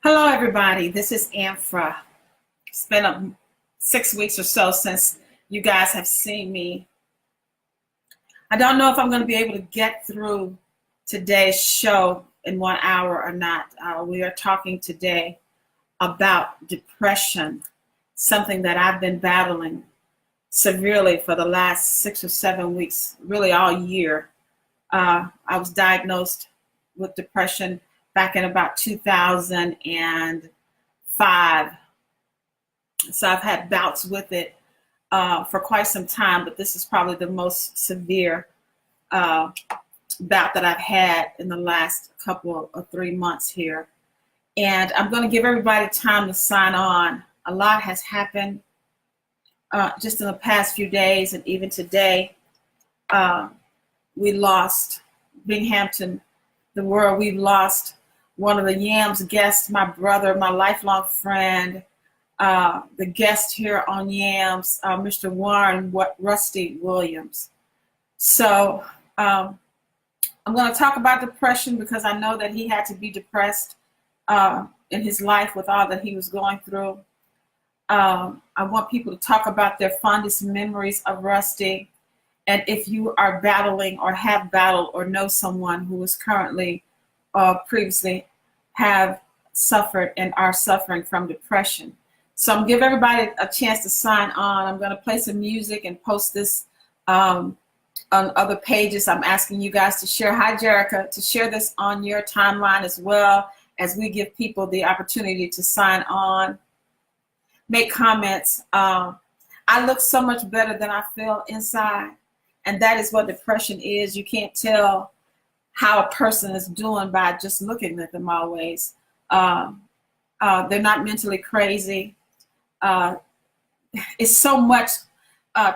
Hello, everybody. This is Anfra. It's been 6 weeks or so since you guys have seen me. I don't know if I'm going to be able to get through today's show in 1 hour or not. We are talking today about depression, something that I've been battling severely for the last 6 or 7 weeks, really all year. I was diagnosed with depression back in about 2005. So I've had bouts with it for quite some time, but this is probably the most severe bout that I've had in the last couple or 3 months here. And I'm going to give everybody time to sign on. A lot has happened just in the past few days, and even today. We lost Binghamton, the world. We lost one of the Yams guests, my brother, my lifelong friend, the guest here on Yams, Mr. Warren Rusty Williams. So I'm going to talk about depression because I know that he had to be depressed in his life with all that he was going through. I want people to talk about their fondest memories of Rusty. And if you are battling or have battled or know someone who is currently previously have suffered and are suffering from depression. So I'm going to give everybody a chance to sign on. I'm going to play some music and post this on other pages. I'm asking you guys to share. Hi, Jerica, to share this on your timeline as well as we give people the opportunity to sign on, make comments. I look so much better than I feel inside. And that is what depression is. You can't tell how a person is doing by just looking at them always. They're not mentally crazy. It's so much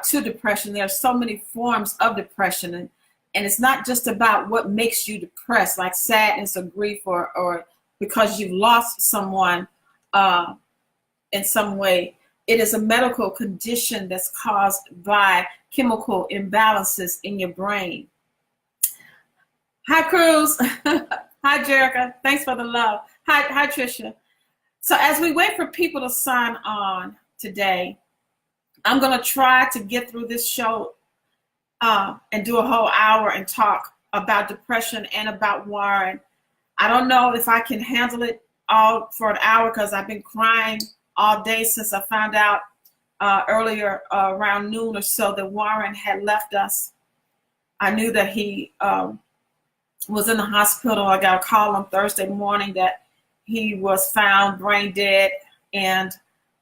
to depression. There are so many forms of depression. And it's not just about what makes you depressed, like sadness or grief or because you've lost someone in some way. It is a medical condition that's caused by chemical imbalances in your brain. Hi, Cruz. Hi, Jerica. Thanks for the love. Hi, Tricia. So as we wait for people to sign on today, I'm going to try to get through this show and do a whole hour and talk about depression and about Warren. I don't know if I can handle it all for an hour because I've been crying all day since I found out earlier around noon or so that Warren had left us. I knew that he was in the hospital. I got a call on Thursday morning that he was found brain dead, and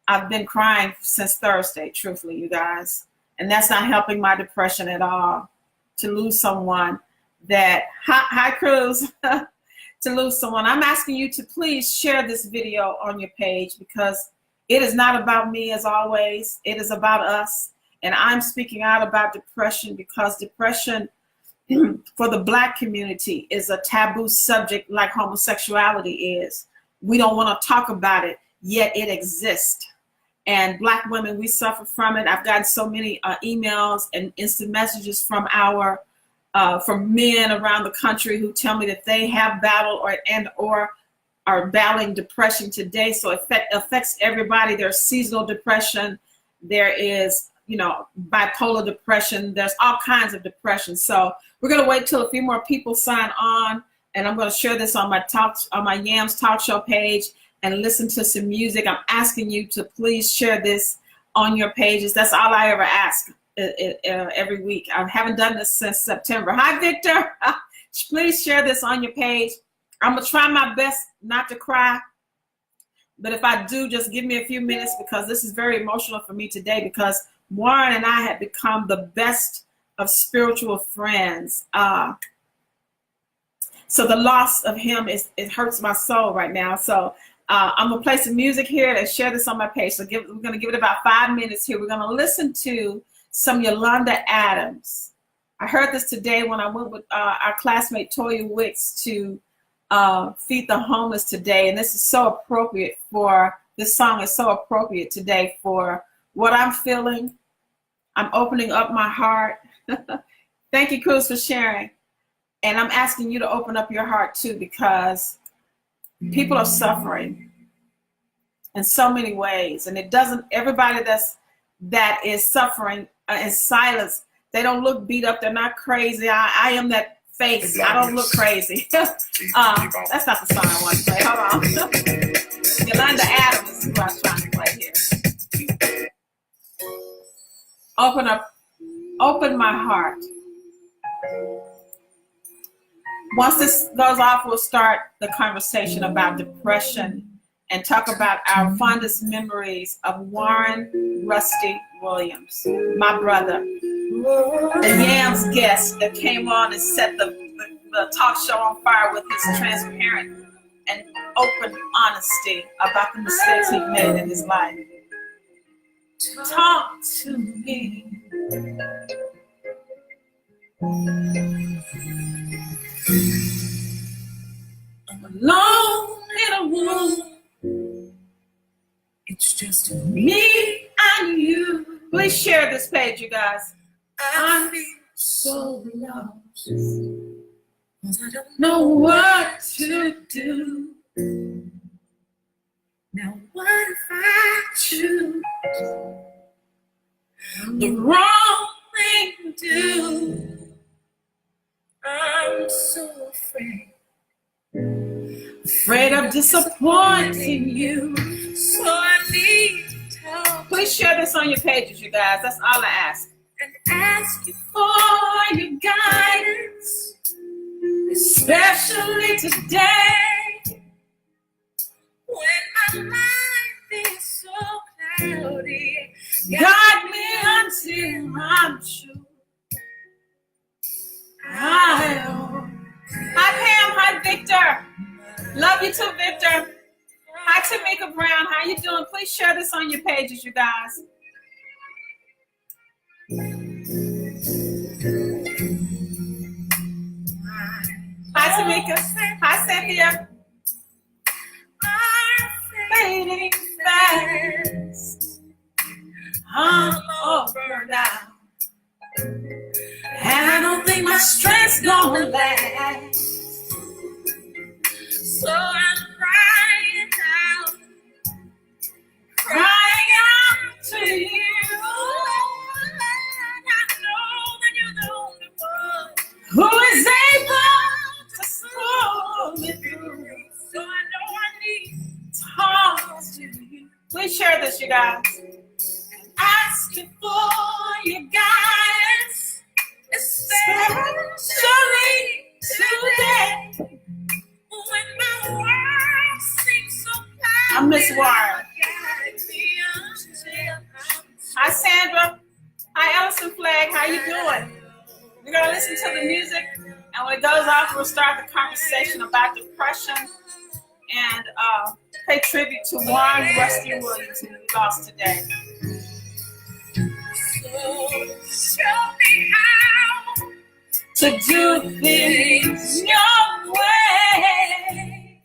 I've been crying since Thursday, truthfully, you guys. And that's not helping my depression at all, to lose someone that, hi Cruz, to lose someone. I'm asking you to please share this video on your page because it is not about me as always. It is about us. And I'm speaking out about depression because depression for the Black community is a taboo subject like homosexuality is. We don't want to talk about it, yet it exists. And Black women, we suffer from it. I've gotten so many emails and instant messages from from men around the country who tell me that they have battled or are battling depression today. So it affects everybody. There's seasonal depression. There is, bipolar depression. There's all kinds of depression. So we're going to wait till a few more people sign on, and I'm going to share this on my Yams talk show page and listen to some music. I'm asking you to please share this on your pages. That's all I ever ask every week. I haven't done this since September. Hi, Victor. Please share this on your page. I'm going to try my best not to cry, but if I do, just give me a few minutes because this is very emotional for me today because Warren and I have become the best of spiritual friends. So the loss of him, it hurts my soul right now. So I'm going to play some music here and share this on my page. So we're going to give it about 5 minutes here. We're going to listen to some Yolanda Adams. I heard this today when I went with our classmate Toya Wicks to feed the homeless today, and this is so appropriate this song is so appropriate today for what I'm feeling. I'm opening up my heart. Thank you, Cruz, for sharing. And I'm asking you to open up your heart too, because people are suffering. in so many ways. And it doesn't, everybody that is suffering in silence, they don't look beat up. They're not crazy. I am that face. I don't look crazy. That's not the song I want to play. Hold on. Yolanda Adams is who I was trying to play here. Open my heart. Once this goes off, we'll start the conversation about depression and talk about our fondest memories of Warren Rusty Williams, my brother, the Yams guest that came on and set the talk show on fire with his transparent and open honesty about the mistakes he made in his life. Talk to me. I'm alone in a room. It's just me and you. Please share this page, you guys. I'm so lost, 'cause I don't know what to do. Now what if I choose the wrong thing to do? I'm so afraid of disappointing you. So I need to talk. Please share this on your pages, you guys. That's all I ask. And ask you for your guidance, especially today, when my life is so cloudy. Guide me until I'm sure. Hi Pam, hi Victor. Love you too, Victor. Hi Tamika Brown, how you doing? Please share this on your pages, you guys. Hi Tamika. Hi Cynthia. Fading fast. I'm all burned out, and I don't think my strength's gonna last. So I'm crying out to you. I know that you're the only one who is able to pull me through. So I know I need to talk to you. Please share this, you guys. Asking for your guidance, especially today, when my world seems so cloudy. I miss Warren. Hi Sandra. Hi Ellison Flagg. How you doing? We're gonna listen to the music, and when it goes off, we'll start the conversation about depression and pay tribute to Warren Rusty Williams, who we lost today. So show me how to do things your way.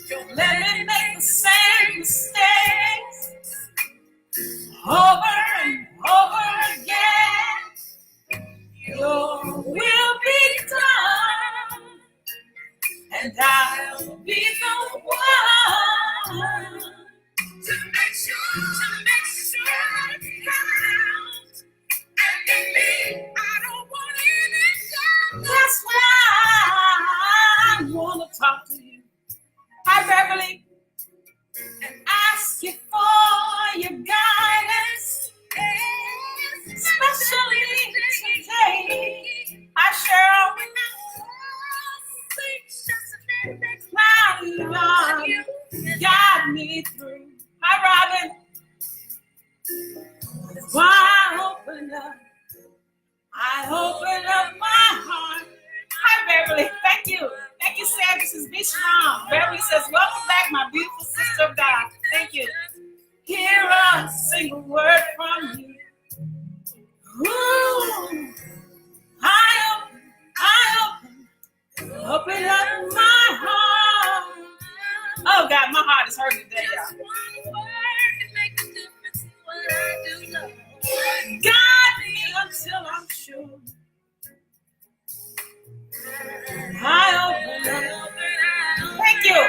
Don't let me make the same mistakes over and over again. Your will be done, and I'll be the one to make sure it counts. And in me, I don't want any doubt. That's why I want to talk to you. Hi, Beverly. And ask you for your guidance, especially today. Hi, Cheryl. Cloudy, guide me through. Hi, Robin. Why I open up my heart. Hi, Beverly. Thank you. Thank you, Sam. This is Be Strong. Beverly says, welcome back, my beautiful sister of God. Thank you. Hear a single word from you. Ooh, open up my heart. Oh, God, my heart is hurting today, y'all. Guide me until I'm sure. I open up. Thank you.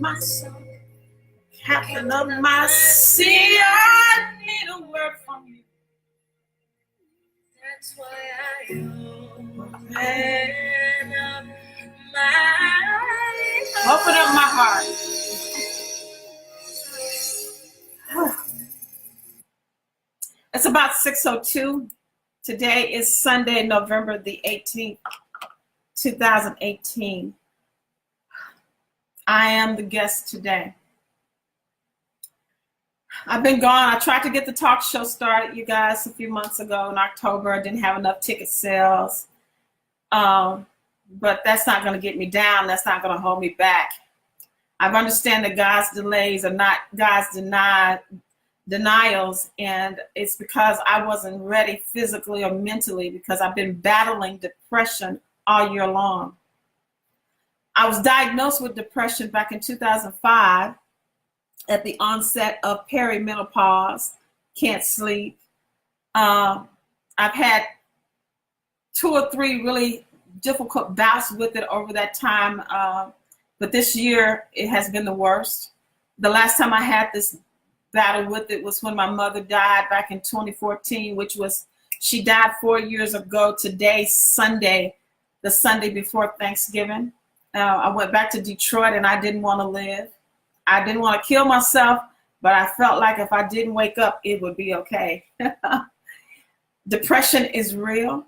my soul, captain of my sea. I need a word from you. That's why I open up my heart. It's about 6:02. Today is Sunday, November the 18th, 2018. I am the guest today. I've been gone. I tried to get the talk show started, you guys, a few months ago in October. I didn't have enough ticket sales. But that's not going to get me down. That's not going to hold me back. I understand that God's delays are not God's denials, and it's because I wasn't ready physically or mentally, because I've been battling depression all year long. I was diagnosed with depression back in 2005 at the onset of perimenopause, can't sleep. I've had 2 or 3 really difficult bouts with it over that time, but this year it has been the worst. The last time I had this battle with it was when my mother died back in 2014, she died 4 years ago today, Sunday, the Sunday before Thanksgiving. I went back to Detroit and I didn't want to live. I didn't want to kill myself, but I felt like if I didn't wake up, it would be okay. Depression is real.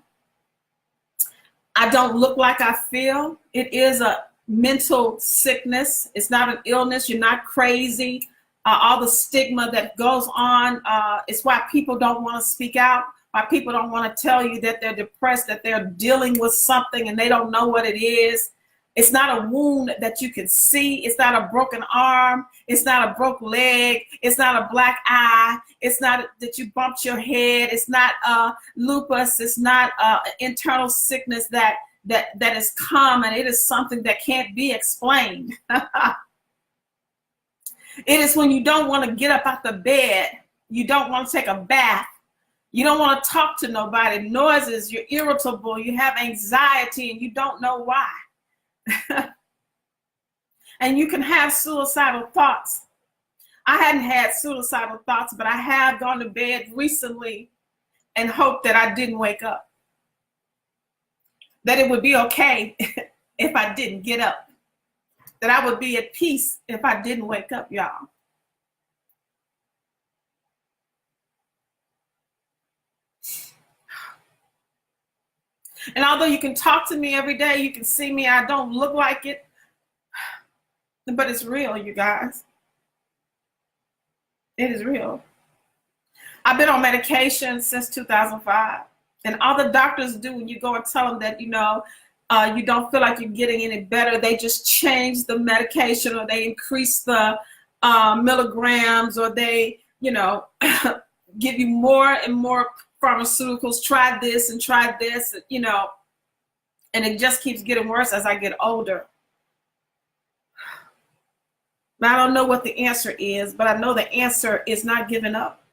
I don't look like I feel. It is a mental sickness. It's not an illness. You're not crazy. All the stigma that goes on, it's why people don't want to speak out, why people don't want to tell you that they're depressed, that they're dealing with something and they don't know what it is. It's not a wound that you can see. It's not a broken arm. It's not a broke leg. It's not a black eye. It's not that you bumped your head. It's not lupus. It's not internal sickness that is common. It is something that can't be explained. It is when you don't want to get up out the bed. You don't want to take a bath. You don't want to talk to nobody. Noises, you're irritable. You have anxiety and you don't know why. And you can have suicidal thoughts. I hadn't had suicidal thoughts, but I have gone to bed recently and hoped that I didn't wake up. That it would be okay if I didn't get up. That I would be at peace if I didn't wake up, y'all. And although you can talk to me every day, you can see me, I don't look like it, but it's real, you guys. It is real. I've been on medication since 2005. And all the doctors do when you go and tell them that, you don't feel like you're getting any better, they just change the medication, or they increase the milligrams, or they, give you more and more pharmaceuticals, try this and try this, and it just keeps getting worse as I get older. Now, I don't know what the answer is, but I know the answer is not giving up.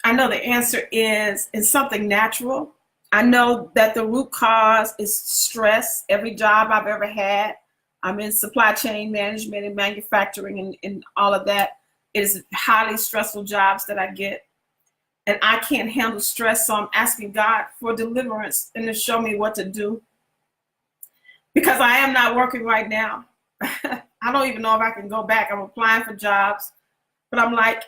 I know the answer is something natural. I know that the root cause is stress. Every job I've ever had, I'm in supply chain management and manufacturing and all of that. It is highly stressful jobs that I get. And I can't handle stress, so I'm asking God for deliverance and to show me what to do. Because I am not working right now. I don't even know if I can go back. I'm applying for jobs, but I'm like,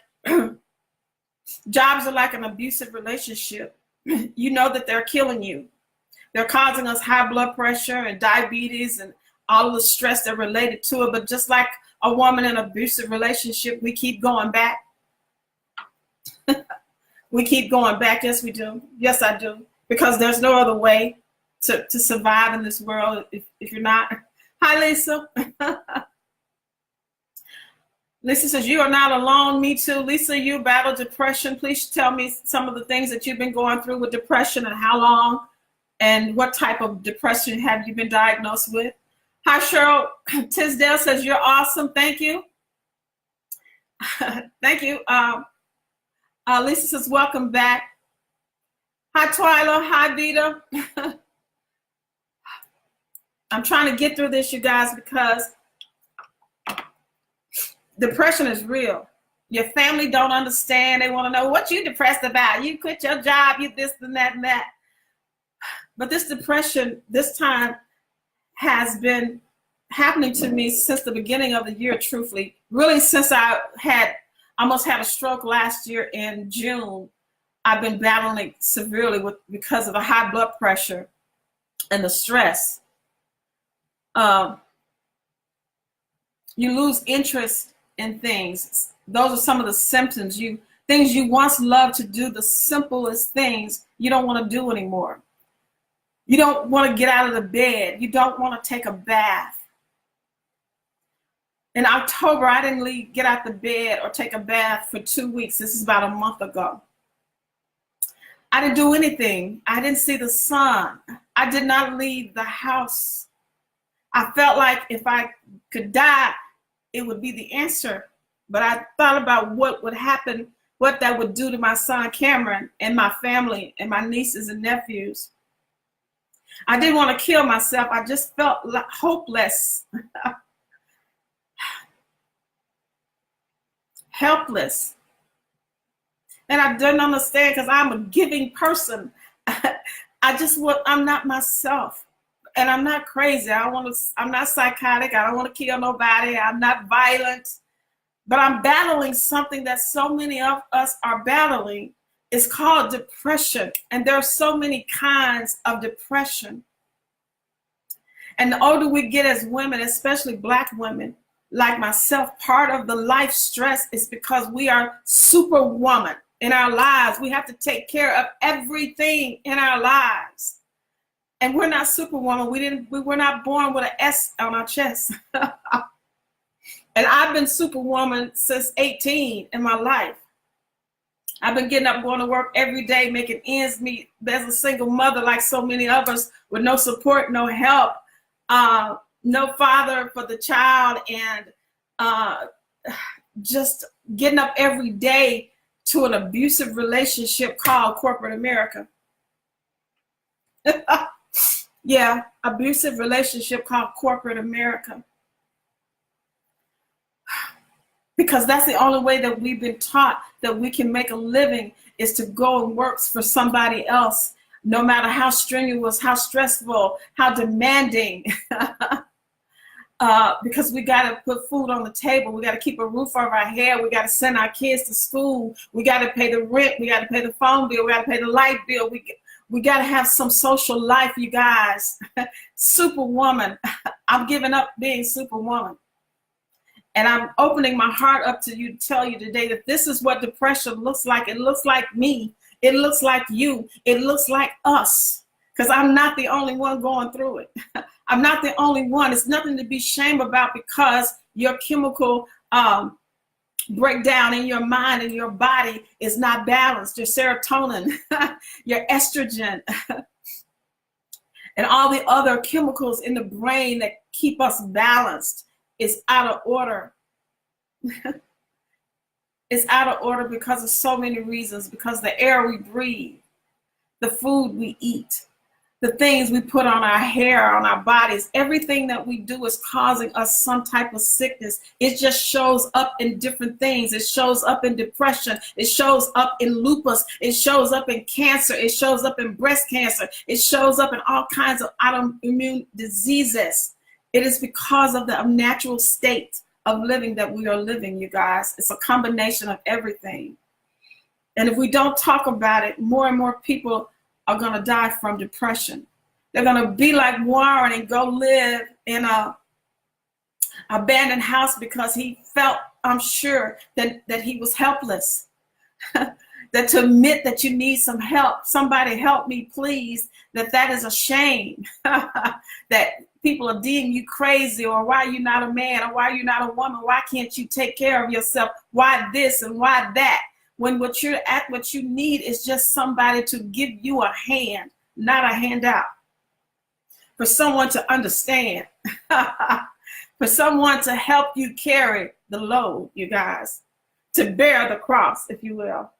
jobs are like an abusive relationship. You know that they're killing you. They're causing us high blood pressure and diabetes and all of the stress that related to it. But just like a woman in an abusive relationship, we keep going back. We keep going back. Yes, we do. Yes, I do. Because there's no other way to survive in this world if you're not. Hi, Lisa. Lisa says, you are not alone. Me too. Lisa, you battle depression. Please tell me some of the things that you've been going through with depression and how long and what type of depression have you been diagnosed with. Hi, Cheryl. Tisdale says, you're awesome. Thank you. Thank you. Lisa says, welcome back. Hi, Twyla. Hi, Vita. I'm trying to get through this, you guys, because Depression is real. Your family don't understand. They want to know what you depressed about. You quit your job, you this and that and that. But this depression this time has been happening to me since the beginning of the year, truthfully. Really, since I almost had a stroke last year in June, I've been battling severely because of the high blood pressure and the stress. You lose interest in things. Those are some of the symptoms. Things you once loved to do, the simplest things, you don't want to do anymore. You don't want to get out of the bed. You don't want to take a bath. In October, I didn't get out the bed or take a bath for 2 weeks. This is about a month ago. I didn't do anything. I didn't see the sun. I did not leave the house. I felt like if I could die, it would be the answer. But I thought about what would happen, what that would do to my son Cameron and my family and my nieces and nephews. I didn't want to kill myself. I just felt hopeless, helpless. And I didn't understand because I'm a giving person. I'm not myself. And I'm not crazy. I'm not psychotic. I don't want to kill nobody. I'm not violent. But I'm battling something that so many of us are battling. It's called depression. And there are so many kinds of depression. And the older we get as women, especially Black women, like myself, part of the life stress is because we are superwoman in our lives. We have to take care of everything in our lives. And we're not superwoman. We were not born with an S on our chest. And I've been superwoman since 18 in my life. I've been getting up, going to work every day, making ends meet as a single mother, like so many of us, with no support, no help, no father for the child, and just getting up every day to an abusive relationship called corporate America. Yeah, abusive relationship called corporate America. Because that's the only way that we've been taught that we can make a living, is to go and work for somebody else, no matter how strenuous, how stressful, how demanding. Because we got to put food on the table. We got to keep a roof over our head. We got to send our kids to school. We got to pay the rent. We got to pay the phone bill. We got to pay the light bill. We got to have some social life, you guys. Superwoman. I'm giving up being superwoman. And I'm opening my heart up to you to tell you today that this is what depression looks like. It looks like me. It looks like you. It looks like us. Because I'm not the only one going through it. I'm not the only one. It's nothing to be ashamed about, because your chemical breakdown in your mind and your body is not balanced. Your serotonin, your estrogen, and all the other chemicals in the brain that keep us balanced is out of order. It's out of order because of so many reasons. Because the air we breathe, the food we eat, the things we put on our hair, on our bodies, everything that we do is causing us some type of sickness. It just shows up in different things. It shows up in depression. It shows up in lupus. It shows up in cancer. It shows up in breast cancer. It shows up in all kinds of autoimmune diseases. It is because of the unnatural state of living that we are living, you guys. It's a combination of everything. And if we don't talk about it, more and more people are going to die from depression. They're going to be like Warren and go live in a abandoned house because he felt, I'm sure, that he was helpless. That to admit that you need some help, somebody help me please, that is a shame. That people are deeming you crazy, or why are you not a man, or why are you not a woman, why can't you take care of yourself, why this and why that, when what you need is just somebody to give you a hand, not a handout. For someone to understand, for someone to help you carry the load, you guys, to bear the cross, if you will.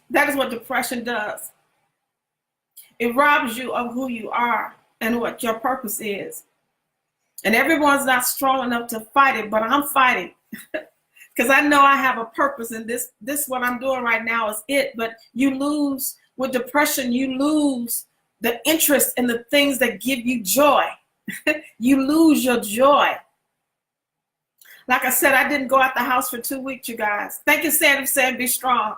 That is what depression does. It robs you of who you are and what your purpose is. And everyone's not strong enough to fight it, but I'm fighting because I know I have a purpose, and this what I'm doing right now is it. But you lose with depression, you lose the interest in the things that give you joy. You lose your joy. Like I said, I didn't go out the house for 2 weeks, you guys. Thank you, Sandy, for saying be strong.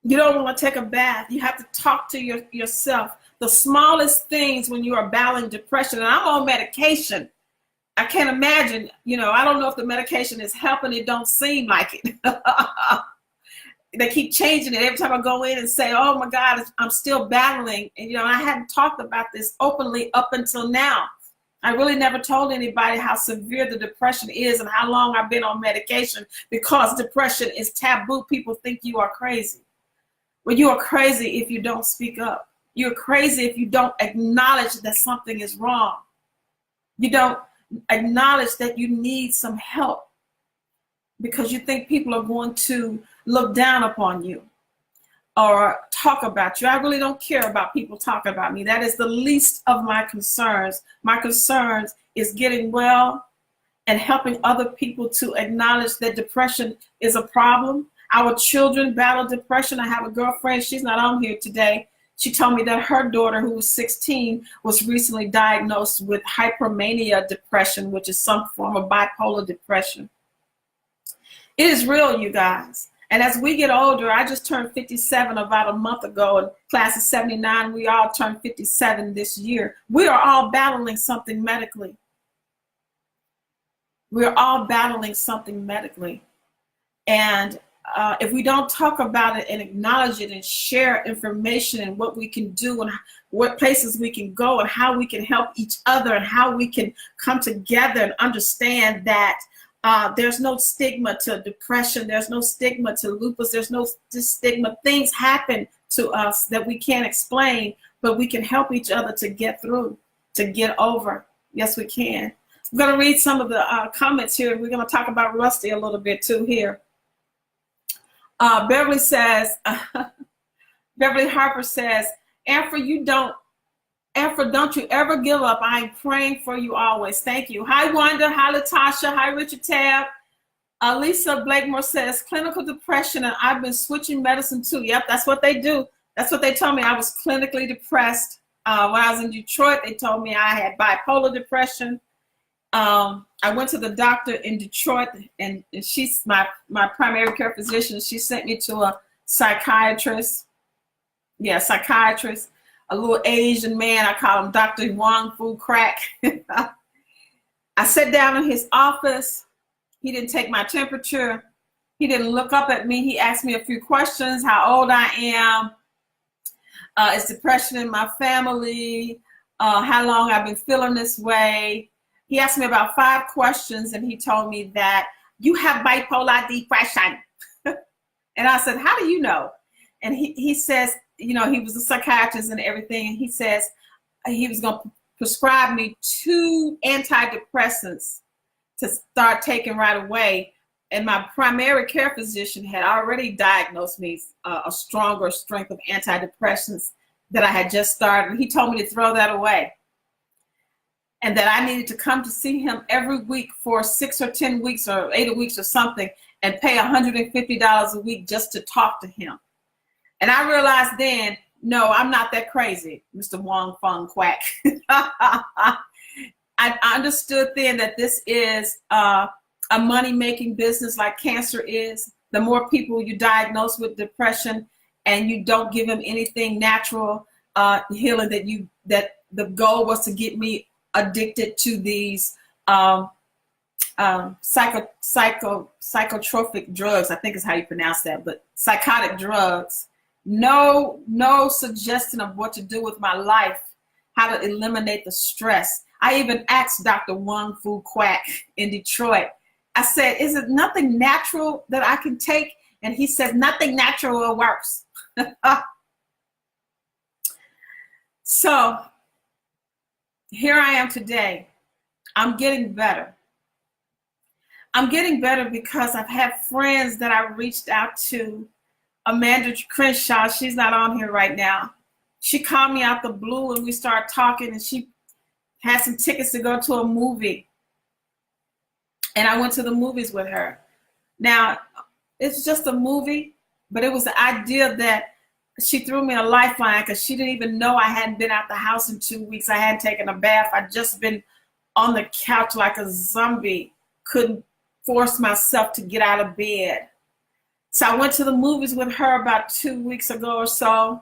You don't want to take a bath. You have to talk to yourself. The smallest things when you are battling depression, and I'm on medication. I can't imagine, I don't know if the medication is helping. It don't seem like it. They keep changing it every time I go in and say, oh my God, I'm still battling. And, I hadn't talked about this openly up until now. I really never told anybody how severe the depression is and how long I've been on medication, because depression is taboo. People think you are crazy. Well, you are crazy if you don't speak up. You're crazy if you don't acknowledge that something is wrong. You don't acknowledge that you need some help because you think people are going to look down upon you or talk about you. I really don't care about people talking about me. That is the least of my concerns. My concerns is getting well and helping other people to acknowledge that depression is a problem. Our children battle depression. I have a girlfriend, she's not on here today. She told me that her daughter, who was 16, was recently diagnosed with hypermania depression, which is some form of bipolar depression. It is real, you guys. And as we get older, I just turned 57 about a month ago, and class of 79, we all turned 57 this year. We are all battling something medically. We're all battling something medically. And if we don't talk about it and acknowledge it and share information and what we can do and what places we can go and how we can help each other and how we can come together and understand that there's no stigma to depression, there's no stigma to lupus, there's no stigma. Things happen to us that we can't explain, but we can help each other to get through, to get over. Yes, we can. I'm going to read some of the comments here. We're going to talk about Rusty a little bit too here. Beverly says, Beverly Harper says, Anfra, don't you ever give up. I'm praying for you always. Thank you. Hi, Wanda. Hi, Latasha. Hi, Richard Tab. Lisa Blakemore says, clinical depression, and I've been switching medicine too. Yep, that's what they do. That's what they told me. I was clinically depressed. When I was in Detroit, they told me I had bipolar depression. I went to the doctor in Detroit, and she's my primary care physician. She sent me to a psychiatrist. Yeah, psychiatrist. A little Asian man. I call him Dr. Wong Fu Crack. I sat down in his office. He didn't take my temperature. He didn't look up at me. He asked me a few questions. How old I am. Is depression in my family? How long I've been feeling this way? He asked me about 5 questions, and he told me that you have bipolar depression. And I said, how do you know? And he says, he was a psychiatrist and everything. And he says he was going to prescribe me 2 antidepressants to start taking right away. And my primary care physician had already diagnosed me a stronger strength of antidepressants that I had just started. And he told me to throw that away. And that I needed to come to see him every week for 6 or 10 weeks or 8 weeks or something and pay $150 a week just to talk to him. And I realized then, no, I'm not that crazy, Mr. Wong Fung Quack. I understood then that this is a money-making business like cancer is. The more people you diagnose with depression and you don't give them anything natural healing, that the goal was to get me addicted to these psychotropic drugs, I think is how you pronounce that, but psychotic drugs. No suggestion of what to do with my life, how to eliminate the stress. I even asked Dr. Wong Fu Quack in Detroit. I said, is it nothing natural that I can take? And he said, nothing natural works. So here I am today. I'm getting better. I'm getting better because I've had friends that I reached out to Amanda Crenshaw, she's not on here right now. She called me out the blue and we started talking, and she had some tickets to go to a movie. And I went to the movies with her. Now, it's just a movie, but it was the idea that she threw me a lifeline because she didn't even know I hadn't been out the house in 2 weeks. I hadn't taken a bath. I'd just been on the couch like a zombie. Couldn't force myself to get out of bed. So I went to the movies with her about 2 weeks ago or so.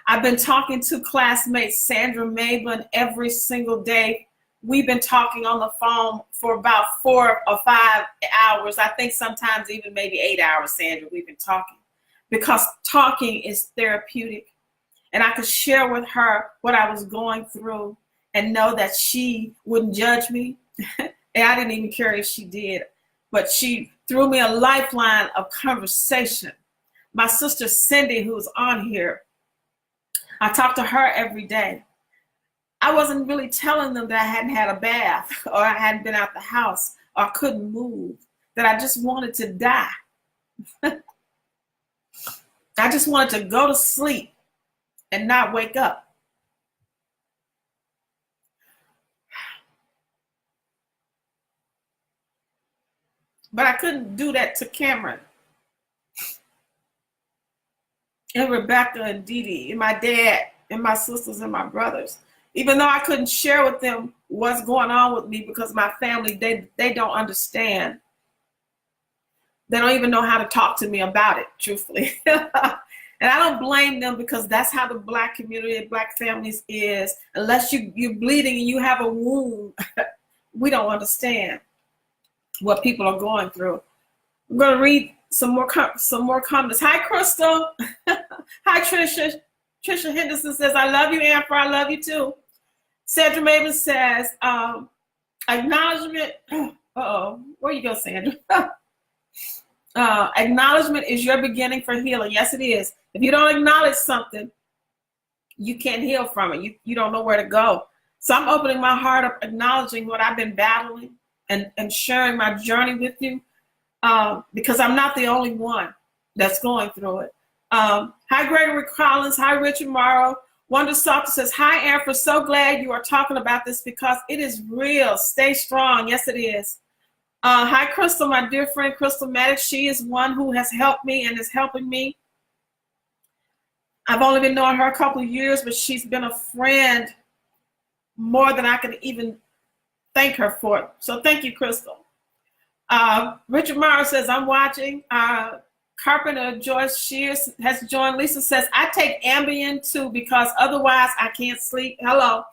I've been talking to classmates, Sandra Mablin, every single day. We've been talking on the phone for about 4 or 5 hours. I think sometimes even maybe 8 hours, Sandra, we've been talking. Because talking is therapeutic. And I could share with her what I was going through and know that she wouldn't judge me. And I didn't even care if she did. But she threw me a lifeline of conversation. My sister Cindy, who's on here, I talk to her every day. I wasn't really telling them that I hadn't had a bath or I hadn't been out the house or I couldn't move, that I just wanted to die. I just wanted to go to sleep and not wake up. But I couldn't do that to Cameron and Rebecca and Dee Dee and my dad and my sisters and my brothers. Even though I couldn't share with them what's going on with me because my family, they don't understand. They don't even know how to talk to me about it, truthfully. And I don't blame them because that's how the Black community and Black families is. Unless you're bleeding and you have a wound, we don't understand what people are going through. I'm going to read some more comments. Hi, Crystal. Hi, Trisha. Trisha Henderson says, I love you, Anfra. I love you too. Sandra Maven says, acknowledgement. Uh-oh. Where you go, Sandra? Acknowledgement is your beginning for healing. Yes, it is. If you don't acknowledge something, you can't heal from it. You don't know where to go. So I'm opening my heart up, acknowledging what I've been battling and sharing my journey with you because I'm not the only one that's going through it. Hi, Gregory Collins. Hi, Richard Morrow. Wonder Softer says, hi, Anfra. So glad you are talking about this because it is real. Stay strong. Yes, it is. Hi, Crystal, my dear friend, Crystal Maddox. She is one who has helped me and is helping me. I've only been knowing her a couple of years, but she's been a friend more than I can even thank her for. So thank you, Crystal. Richard Morrow says, I'm watching. Carpenter Joyce Shears has joined. Lisa says, I take Ambien too because otherwise I can't sleep. Hello.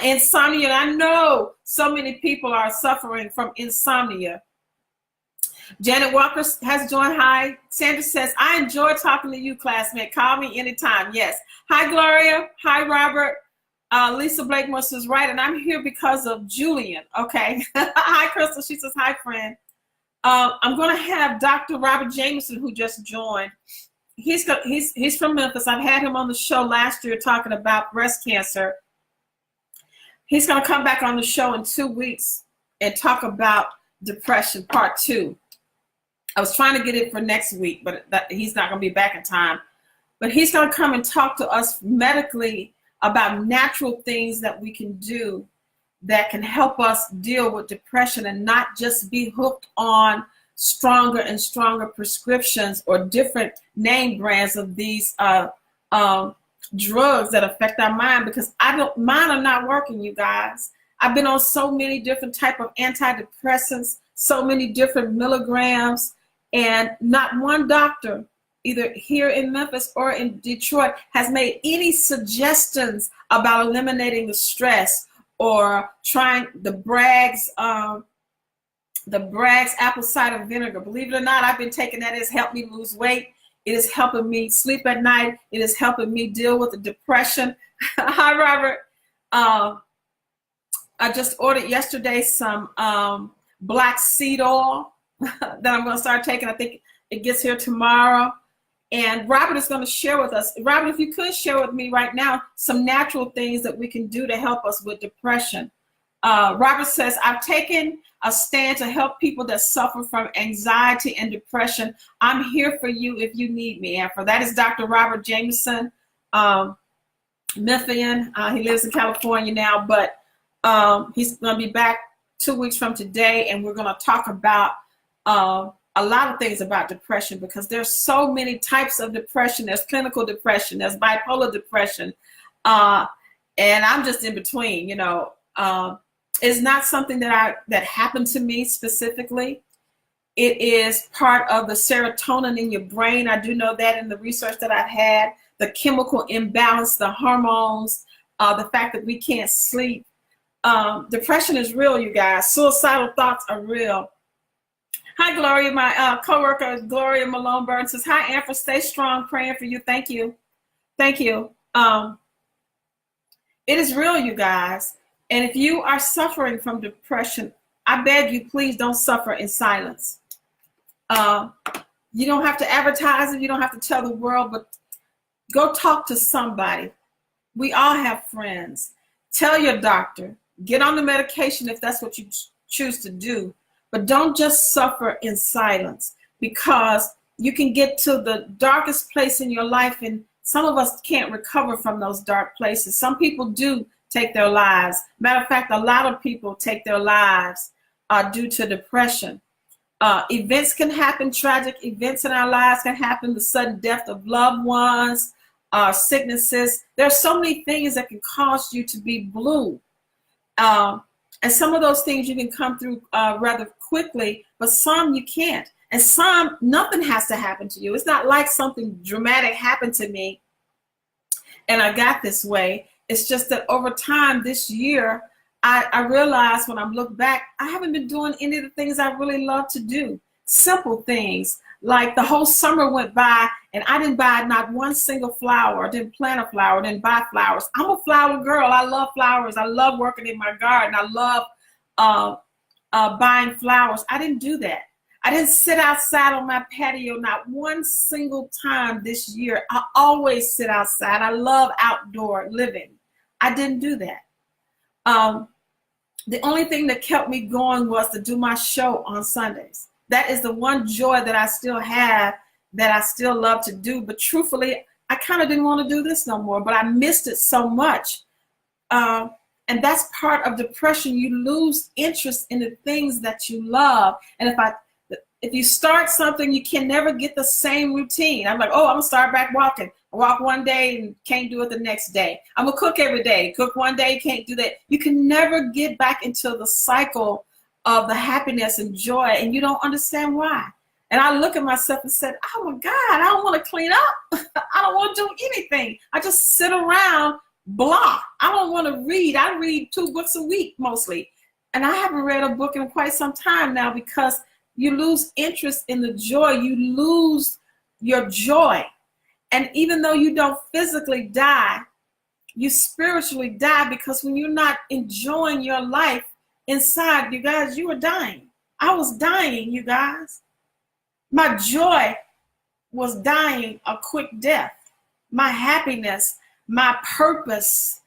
Insomnia. I know so many people are suffering from insomnia. Janet Walker has joined. Hi. Sandra says, I enjoy talking to you, classmate. Call me anytime. Yes. Hi, Gloria. Hi, Robert. Lisa Blakemore says, right, and I'm here because of Julian. Okay. Hi, Crystal. She says, hi, friend. I'm going to have Dr. Robert Jameson, who just joined. He's from Memphis. I've had him on the show last year talking about breast cancer. He's going to come back on the show in 2 weeks and talk about depression, part 2. I was trying to get it for next week, but he's not going to be back in time. But he's going to come and talk to us medically about natural things that we can do that can help us deal with depression and not just be hooked on stronger and stronger prescriptions or different name brands of these drugs that affect our mind, because mine are not working, you guys. I've been on so many different type of antidepressants, so many different milligrams, and not one doctor, either here in Memphis or in Detroit, has made any suggestions about eliminating the stress or trying the Bragg's apple cider vinegar. Believe it or not, I've been taking that. It's helped me lose weight. It is helping me sleep at night. It is helping me deal with the depression. Hi, Robert. I just ordered yesterday some black seed oil that I'm going to start taking. I think it gets here tomorrow. And Robert is going to share with us. Robert, if you could share with me right now some natural things that we can do to help us with depression. Robert says, I've taken a stand to help people that suffer from anxiety and depression. I'm here for you if you need me, Anfra. That is Dr. Robert Jameson, Memphian. He lives in California now, but he's going to be back 2 weeks from today, and we're going to talk about a lot of things about depression, because there's so many types of depression. There's clinical depression, there's bipolar depression, and I'm just in between, you know. It's not something that happened to me specifically. It is part of the serotonin in your brain. I do know that in the research that I've had, the chemical imbalance, the hormones, the fact that we can't sleep. Depression is real, you guys. Suicidal thoughts are real. Hi, Gloria. My coworker, Gloria Malone Burns, says, hi, Anfra. Stay strong. Praying for you. Thank you. Thank you. It is real, you guys. And if you are suffering from depression, I beg you, please don't suffer in silence. You don't have to advertise it. You don't have to tell the world, but go talk to somebody. We all have friends. Tell your doctor. Get on the medication if that's what you choose to do. But don't just suffer in silence, because you can get to the darkest place in your life, and some of us can't recover from those dark places. Some people do take their lives. Matter of fact, a lot of people take their lives due to depression. Events can happen, tragic events in our lives can happen, the sudden death of loved ones, sicknesses. There's so many things that can cause you to be blue. And some of those things you can come through rather quickly, but some you can't. And some, nothing has to happen to you. It's not like something dramatic happened to me and I got this way. It's just that over time this year, I realized when I look back, I haven't been doing any of the things I really love to do. Simple things, like the whole summer went by and I didn't buy not one single flower. I didn't plant a flower, didn't buy flowers. I'm a flower girl. I love flowers. I love working in my garden. I love buying flowers. I didn't do that. I didn't sit outside on my patio not one single time this year. I always sit outside. I love outdoor living. I didn't do that. The only thing that kept me going was to do my show on Sundays. That is the one joy that I still have, that I still love to do. But truthfully, I kind of didn't want to do this no more, but I missed it so much. And that's part of depression. You lose interest in the things that you love. And if you start something, you can never get the same routine. I'm like, oh, I'm gonna start back walking. I walk one day and can't do it the next day. I'm gonna cook every day. Cook one day, can't do that. You can never get back into the cycle of the happiness and joy, and you don't understand why. And I look at myself and said, oh my God, I don't want to clean up. I don't want to do anything. I just sit around, blah. I don't want to read. I read 2 books a week mostly. And I haven't read a book in quite some time now, because you lose interest in the joy. You lose your joy. And even though you don't physically die, you spiritually die, because when you're not enjoying your life inside, you guys, you are dying. I was dying, you guys. My joy was dying a quick death. My happiness, my purpose,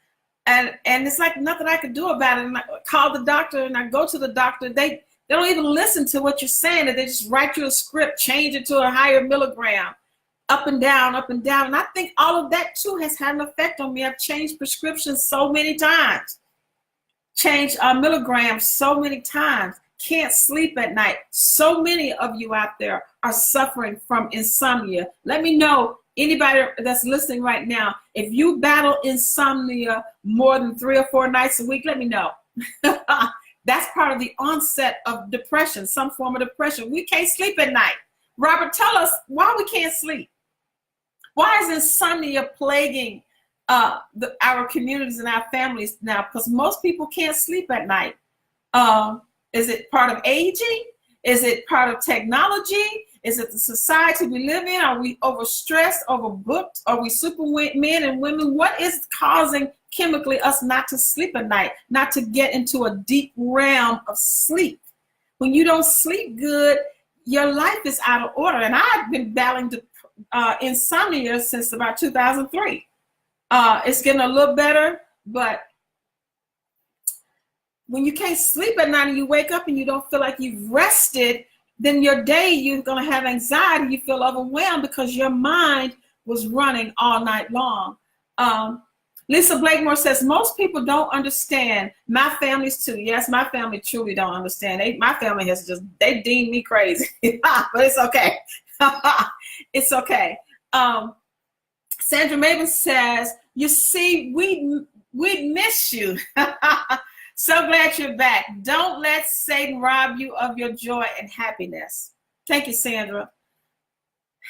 and it's like nothing I could do about it. And I call the doctor, and I go to the doctor. They don't even listen to what you're saying. They just write you a script, change it to a higher milligram, up and down, up and down. And I think all of that too has had an effect on me. I've changed prescriptions so many times, changed milligrams so many times, can't sleep at night. So many of you out there are suffering from insomnia. Let me know, anybody that's listening right now, if you battle insomnia more than 3 or 4 nights a week, let me know. That's part of the onset of depression, some form of depression. We can't sleep at night. Robert, tell us why we can't sleep. Why is insomnia plaguing our communities and our families now? Because most people can't sleep at night. Is it part of aging? Is it part of technology? Is it the society we live in? Are we overstressed, overbooked? Are we men and women? What is causing chemically us not to sleep at night, not to get into a deep realm of sleep? When you don't sleep good, your life is out of order. And I've been battling insomnia since about 2003. It's getting a little better, but when you can't sleep at night and you wake up and you don't feel like you've rested, then your day, you're going to have anxiety. You feel overwhelmed because your mind was running all night long. Lisa Blakemore says, most people don't understand. My families too. Yes, my family truly don't understand. My family has just, they deem me crazy, but it's okay. It's okay. Sandra Maven says, you see, we miss you. So glad you're back. Don't let Satan rob you of your joy and happiness. Thank you, Sandra.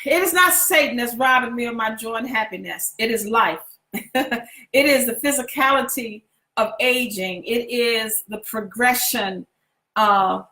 It is not Satan that's robbing me of my joy and happiness. It is life. It is the physicality of aging. It is the progression of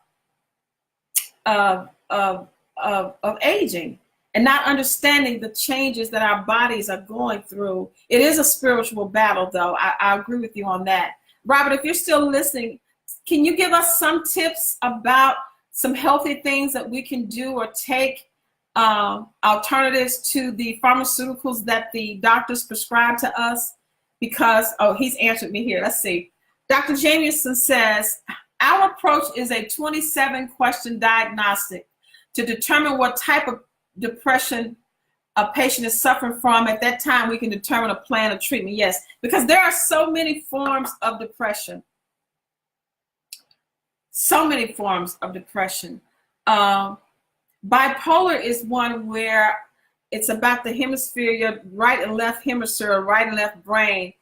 aging and not understanding the changes that our bodies are going through. It is a spiritual battle, though. I agree with you on that. Robert, if you're still listening, can you give us some tips about some healthy things that we can do or take, alternatives to the pharmaceuticals that the doctors prescribe to us? Because, oh, he's answered me here. Let's see. Dr. Jamieson says, our approach is a 27-question diagnostic to determine what type of depression a patient is suffering from. At that time, we can determine a plan of treatment. Yes, because there are so many forms of depression. So many forms of depression. Bipolar is one where it's about the hemisphere, your right and left hemisphere, right and left brain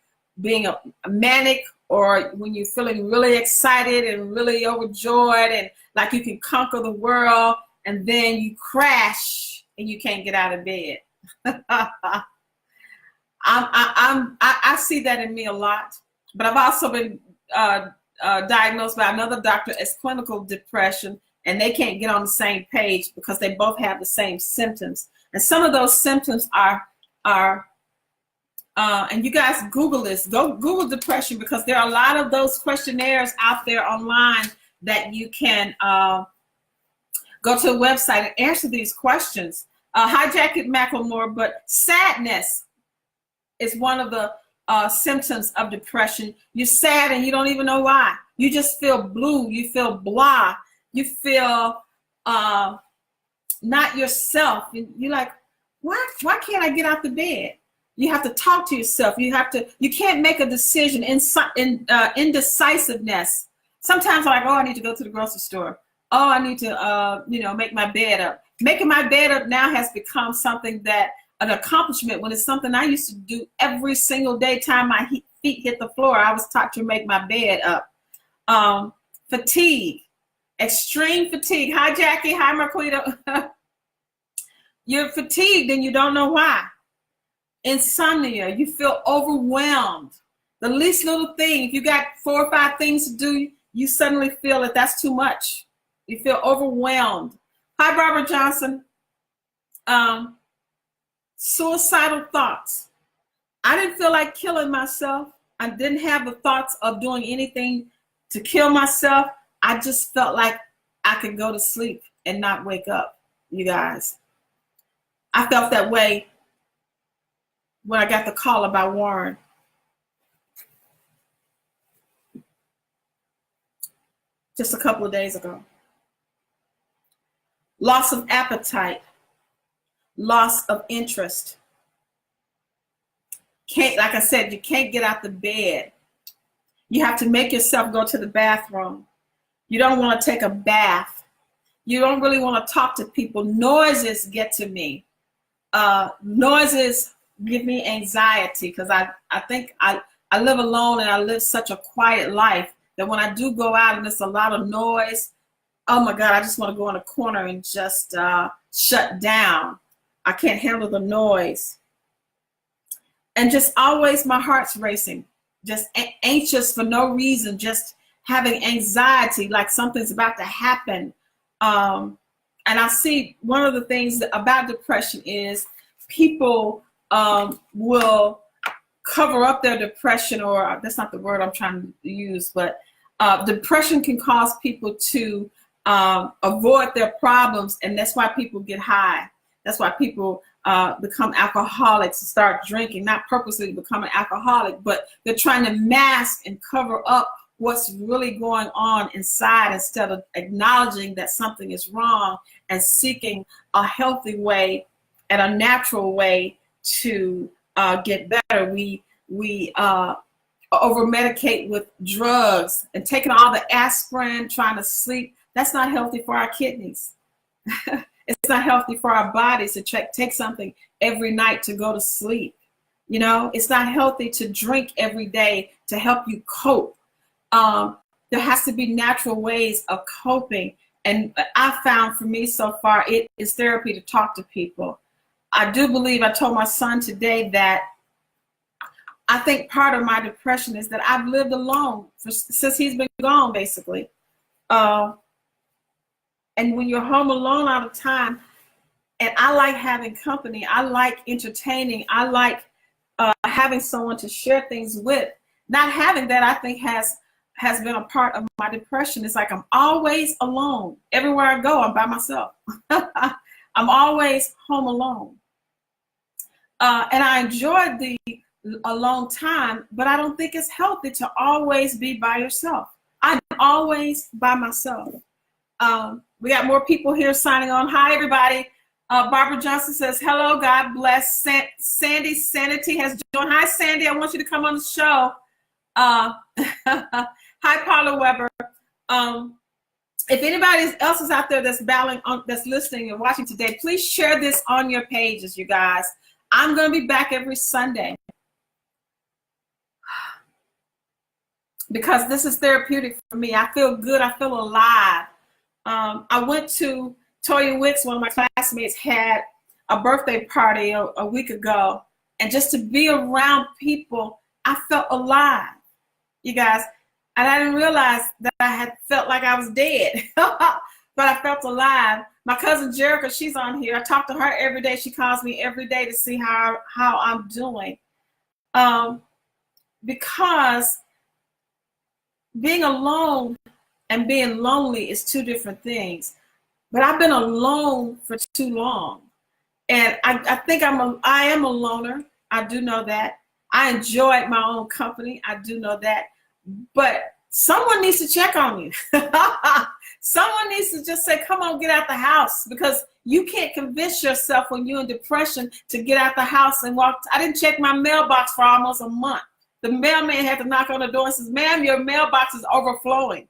being a manic, or when you're feeling really excited and really overjoyed and like you can conquer the world, and then you crash and you can't get out of bed. I see that in me a lot, but I've also been diagnosed by another doctor as clinical depression, and they can't get on the same page because they both have the same symptoms. And some of those symptoms are and you guys Google this, go Google depression, because there are a lot of those questionnaires out there online that you can go to a website and answer these questions. Hijack it, Macklemore, but sadness is one of the symptoms of depression. You're sad and you don't even know why. You just feel blue, you feel blah, you feel not yourself. You're like, why can't I get out the bed? You have to talk to yourself. You can't make a decision. Indecisiveness. Sometimes I'm like, oh, I need to go to the grocery store. Oh, I need to, make my bed up. Making my bed up now has become something that an accomplishment, when it's something I used to do every single day time my feet hit the floor. I was taught to make my bed up. Fatigue, extreme fatigue. Hi, Jackie. Hi, Marquita. You're fatigued and you don't know why. Insomnia, you feel overwhelmed. The least little thing, if you got 4 or 5 things to do, you suddenly feel that that's too much. You feel overwhelmed. Hi, Barbara Johnson. Suicidal thoughts. I didn't feel like killing myself. I didn't have the thoughts of doing anything to kill myself. I just felt like I could go to sleep and not wake up, you guys. I felt that way when I got the call about Warren. Just a couple of days ago. Loss of appetite, loss of interest. Like I said, you can't get out the bed. You have to make yourself go to the bathroom. You don't want to take a bath. You don't really want to talk to people. Noises get to me. Noises give me anxiety because I think I live alone and I live such a quiet life that when I do go out and there's a lot of noise, oh my God, I just want to go in a corner and just shut down. I can't handle the noise. And just always my heart's racing, just anxious for no reason, just having anxiety like something's about to happen. And I see one of the things about depression is people will cover up their depression, or that's not the word I'm trying to use, but depression can cause people to avoid their problems, and that's why people get high. That's why people become alcoholics and start drinking, not purposely become an alcoholic, but they're trying to mask and cover up what's really going on inside instead of acknowledging that something is wrong and seeking a healthy way and a natural way to get better. We over medicate with drugs and taking all the aspirin, trying to sleep. That's not healthy for our kidneys. It's not healthy for our bodies to take something every night to go to sleep. You know, it's not healthy to drink every day to help you cope. There has to be natural ways of coping. And I found for me so far, it is therapy to talk to people. I do believe, I told my son today that I think part of my depression is that I've lived alone since he's been gone, basically. And when you're home alone all the time, and I like having company, I like entertaining, I like having someone to share things with. Not having that, I think, has been a part of my depression. It's like I'm always alone. Everywhere I go, I'm by myself. I'm always home alone. And I enjoyed the alone time, but I don't think it's healthy to always be by yourself. I'm always by myself. We got more people here signing on. Hi, everybody. Barbara Johnson says, hello, God bless. Sandy Sanity has joined. Hi, Sandy. I want you to come on the show. Hi, Paula Weber. If anybody else is out there that's that's listening and watching today, please share this on your pages, you guys. I'm going to be back every Sunday because this is therapeutic for me. I feel good. I feel alive. I went to Toya Wicks, one of my classmates, had a birthday party a week ago, and just to be around people, I felt alive, you guys. And I didn't realize that I had felt like I was dead, but I felt alive. My cousin Jerica, she's on here. I talk to her every day. She calls me every day to see how I'm doing. Because being alone and being lonely is two different things. But I've been alone for too long. And I think I am a loner. I do know that. I enjoy my own company. I do know that. But someone needs to check on you. Someone needs to just say, come on, get out the house, because you can't convince yourself when you're in depression to get out the house and walk. I didn't check my mailbox for almost a month. The mailman had to knock on the door and says, ma'am, your mailbox is overflowing.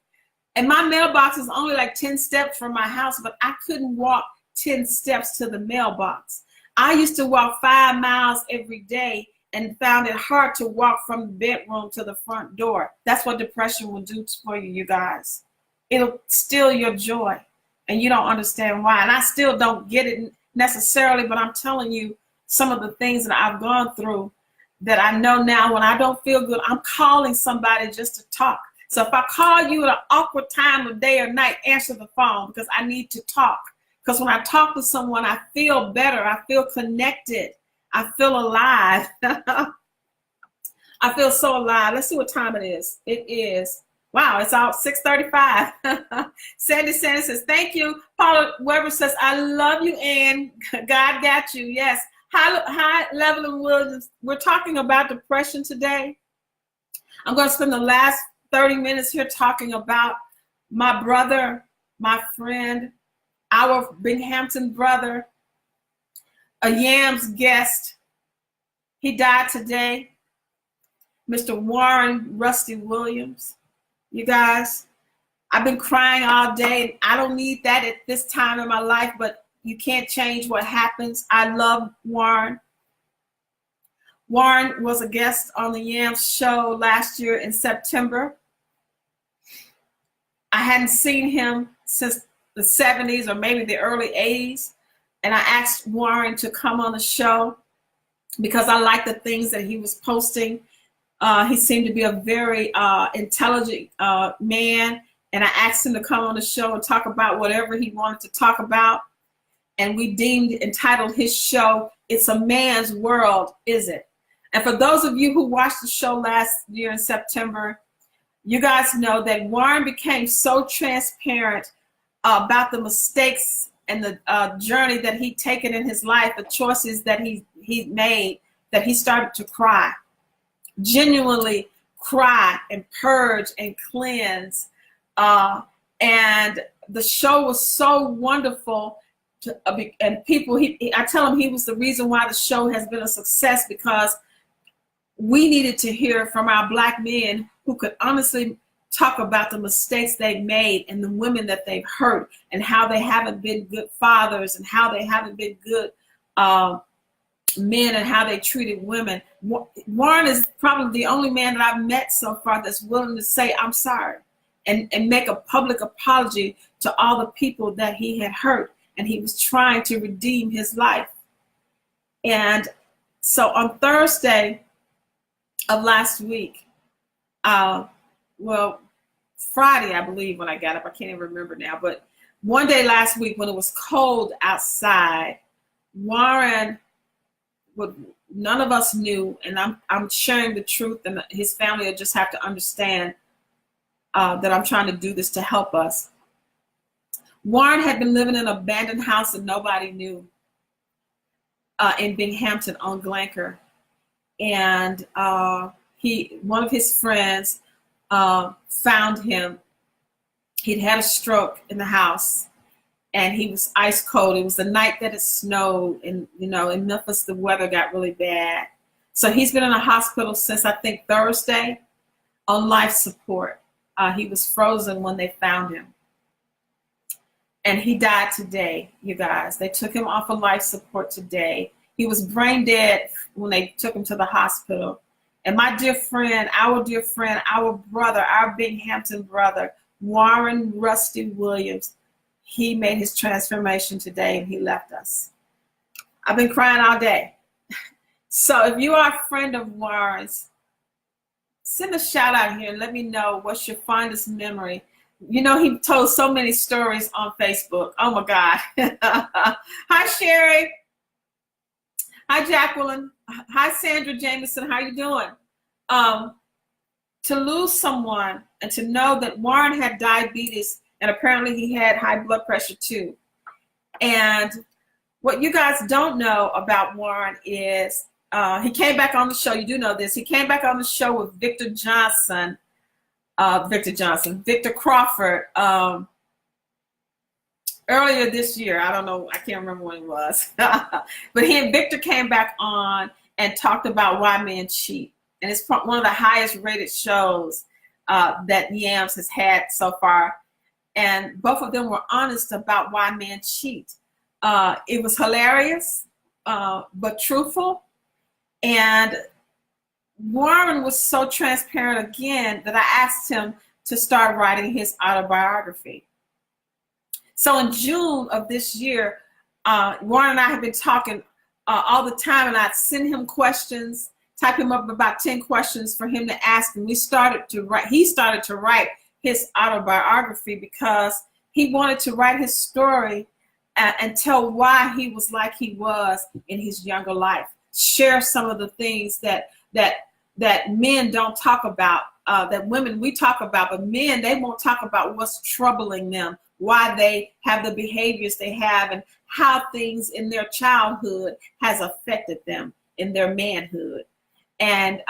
And my mailbox is only like 10 steps from my house, but I couldn't walk 10 steps to the mailbox. I used to walk 5 miles every day and found it hard to walk from the bedroom to the front door. That's what depression will do for you, you guys. It'll steal your joy, and you don't understand why. And I still don't get it necessarily, but I'm telling you some of the things that I've gone through that I know now when I don't feel good, I'm calling somebody just to talk. So if I call you at an awkward time of day or night, answer the phone, because I need to talk. Because when I talk to someone, I feel better. I feel connected. I feel alive. I feel so alive. Let's see what time it is. It is, wow, it's out 6:35. Sandy Sanders says, thank you. Paula Weber says, I love you, Ann. God got you. Yes. Hi, Levelyn Williams. We're talking about depression today. I'm going to spend the last 30 minutes here talking about my brother, my friend, our Binghamton brother, a Yams guest. He died today. Mr. Warren Rusty Williams. You guys, I've been crying all day. I don't need that at this time in my life, but you can't change what happens. I love Warren. Warren was a guest on the Yams show last year in September. I hadn't seen him since the 70s or maybe the early 80s. And I asked Warren to come on the show because I like the things that he was posting. He seemed to be a very intelligent man. And I asked him to come on the show and talk about whatever he wanted to talk about. And we entitled his show, It's a Man's World, Is It? And for those of you who watched the show last year in September, you guys know that Warren became so transparent about the mistakes and the journey that he'd taken in his life, the choices that he made, that he started to cry. Genuinely cry and purge and cleanse. And the show was so wonderful. And people, I tell him he was the reason why the show has been a success, because we needed to hear from our Black men who could honestly talk about the mistakes they've made and the women that they've hurt, and how they haven't been good fathers, and how they haven't been good men, and how they treated women. Warren is probably the only man that I've met so far that's willing to say, I'm sorry, and make a public apology to all the people that he had hurt, and he was trying to redeem his life. And so on Thursday of last week, well, Friday, I believe, when I got up, I can't even remember now, but one day last week when it was cold outside, Warren, none of us knew, and I'm sharing the truth, and his family will just have to understand that I'm trying to do this to help us. Warren had been living in an abandoned house that nobody knew in Binghamton on Glenker, and one of his friends found him. He'd had a stroke in the house, and he was ice cold. It was the night that it snowed, and in Memphis the weather got really bad. So he's been in a hospital since, I think, Thursday on life support. He was frozen when they found him, and he died today, you guys. They took him off of life support today. He was brain dead when they took him to the hospital. And my dear friend, our brother, our Binghamton brother, Warren Rusty Williams, he made his transformation today, and he left us. I've been crying all day. So if you are a friend of Warren's, send a shout out here and let me know what's your fondest memory. He told so many stories on Facebook. Oh my God. Hi, Sherry. Hi, Jacqueline. Hi, Sandra Jameson. How you doing? To lose someone and to know that Warren had diabetes, and apparently he had high blood pressure too. And what you guys don't know about Warren is he came back on the show. You do know this. He came back on the show with Victor Crawford earlier this year. I don't know. I can't remember when it was. But he and Victor came back on and talked about why men cheat. And it's one of the highest rated shows that Yams has had so far. And both of them were honest about why men cheat. It was hilarious, but truthful. And Warren was so transparent again that I asked him to start writing his autobiography. So in June of this year, Warren and I have been talking all the time, and I'd send him questions, type him up about 10 questions for him to ask. And he started to write his autobiography because he wanted to write his story and tell why he was like he was in his younger life. Share some of the things that men don't talk about, that women we talk about, but men, they won't talk about what's troubling them, why they have the behaviors they have, and how things in their childhood has affected them in their manhood. And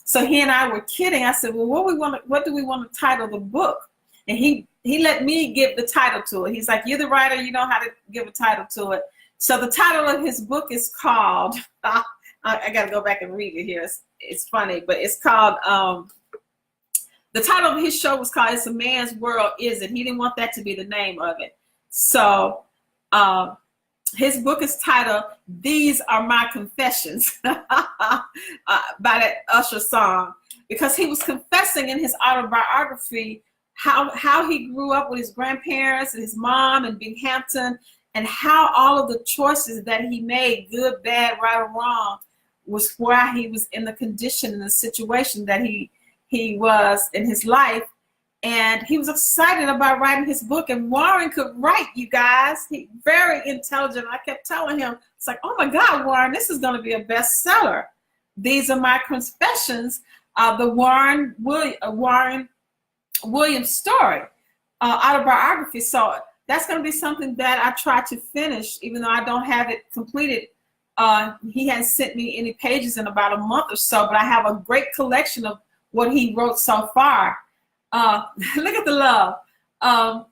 so he and I were kidding. I said, well, what do we want to title the book? And he let me give the title to it. He's like, you're the writer, you know how to give a title to it. So the title of his book is called, I got to go back and read it here. It's funny, but it's called, the title of his show was called It's a Man's World, Is It? He didn't want that to be the name of it. So his book is titled These Are My Confessions by that Usher song, because he was confessing in his autobiography how he grew up with his grandparents and his mom in Binghamton, and how all of the choices that he made, good, bad, right, or wrong, was why he was in the condition and the situation that he was in his life. And he was excited about writing his book. And Warren could write, you guys. He's very intelligent. I kept telling him, it's like, oh my God, Warren, this is going to be a bestseller. These Are My Confessions, the Warren Williams story, autobiography. So that's going to be something that I try to finish, even though I don't have it completed. He hasn't sent me any pages in about a month or so, but I have a great collection of what he wrote so far. Look at the love.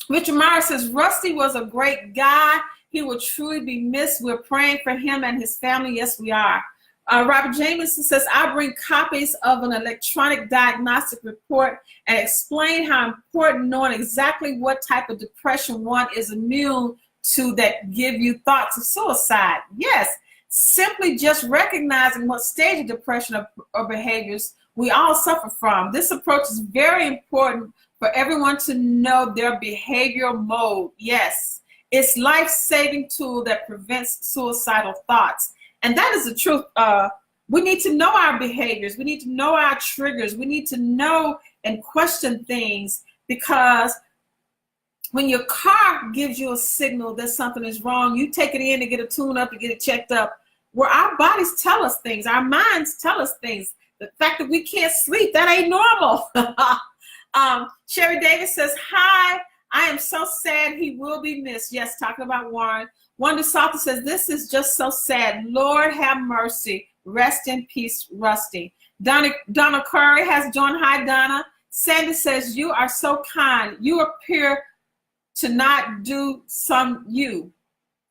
Richard Meyer says, Rusty was a great guy. He will truly be missed. We're praying for him and his family. Yes, we are. Robert Jameson says, I bring copies of an electronic diagnostic report and explain how important knowing exactly what type of depression one is immune to that give you thoughts of suicide. Yes, simply just recognizing what stage of depression or behaviors we all suffer from. This approach is very important for everyone to know their behavioral mode. Yes, it's life-saving tool that prevents suicidal thoughts. And that is the truth. We need to know our behaviors. We need to know our triggers. We need to know and question things, because when your car gives you a signal that something is wrong, you take it in to get a tune-up, to get it checked up, where our bodies tell us things, our minds tell us things. The fact that we can't sleep, that ain't normal. Sherry Davis says, hi, I am so sad he will be missed. Yes, talking about Warren. Wanda Salter says, this is just so sad. Lord have mercy. Rest in peace, Rusty. Donna Curry has joined. Hi, Donna. Sandy says, you are so kind. You appear to not do some you.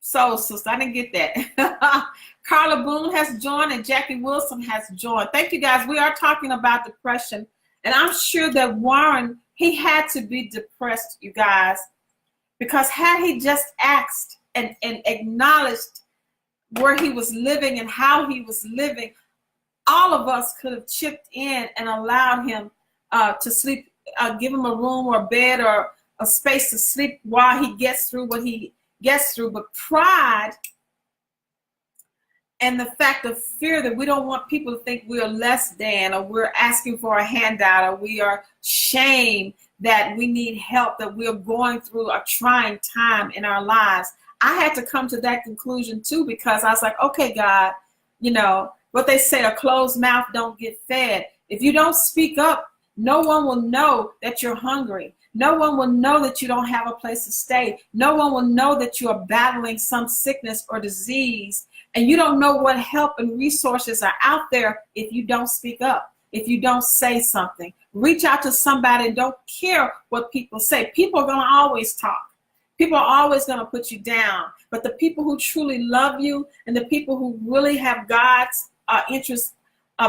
So, sister, I didn't get that. Carla Boone has joined, and Jackie Wilson has joined. Thank you, guys. We are talking about depression, and I'm sure that Warren, he had to be depressed, you guys, because had he just asked and acknowledged where he was living and how he was living, all of us could have chipped in and allowed him to sleep, give him a room or a bed or a space to sleep while he gets through what he gets through. But pride and the fact of fear that we don't want people to think we are less than, or we're asking for a handout, or we are shamed that we need help, that we're going through a trying time in our lives. I had to come to that conclusion too, because I was like, okay, God, you know, what they say, a closed mouth don't get fed. If you don't speak up, no one will know that you're hungry. No one will know that you don't have a place to stay. No one will know that you are battling some sickness or disease. And you don't know what help and resources are out there if you don't speak up, if you don't say something. Reach out to somebody and don't care what people say. People are going to always talk. People are always going to put you down. But the people who truly love you and the people who really have God's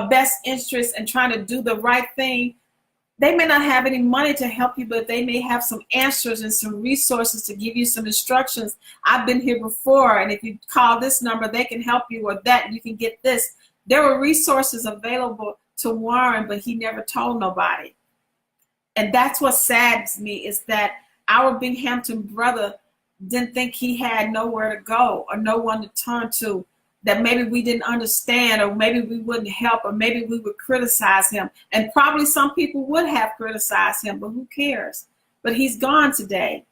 best interest in trying to do the right thing, they may not have any money to help you, but they may have some answers and some resources to give you some instructions. I've been here before, and if you call this number, they can help you, or that, you can get this. There were resources available to Warren, but he never told nobody. And that's what saddens me, is that our Binghamton brother didn't think he had nowhere to go or no one to turn to, that maybe we didn't understand, or maybe we wouldn't help, or maybe we would criticize him. And probably some people would have criticized him, but who cares? But he's gone today.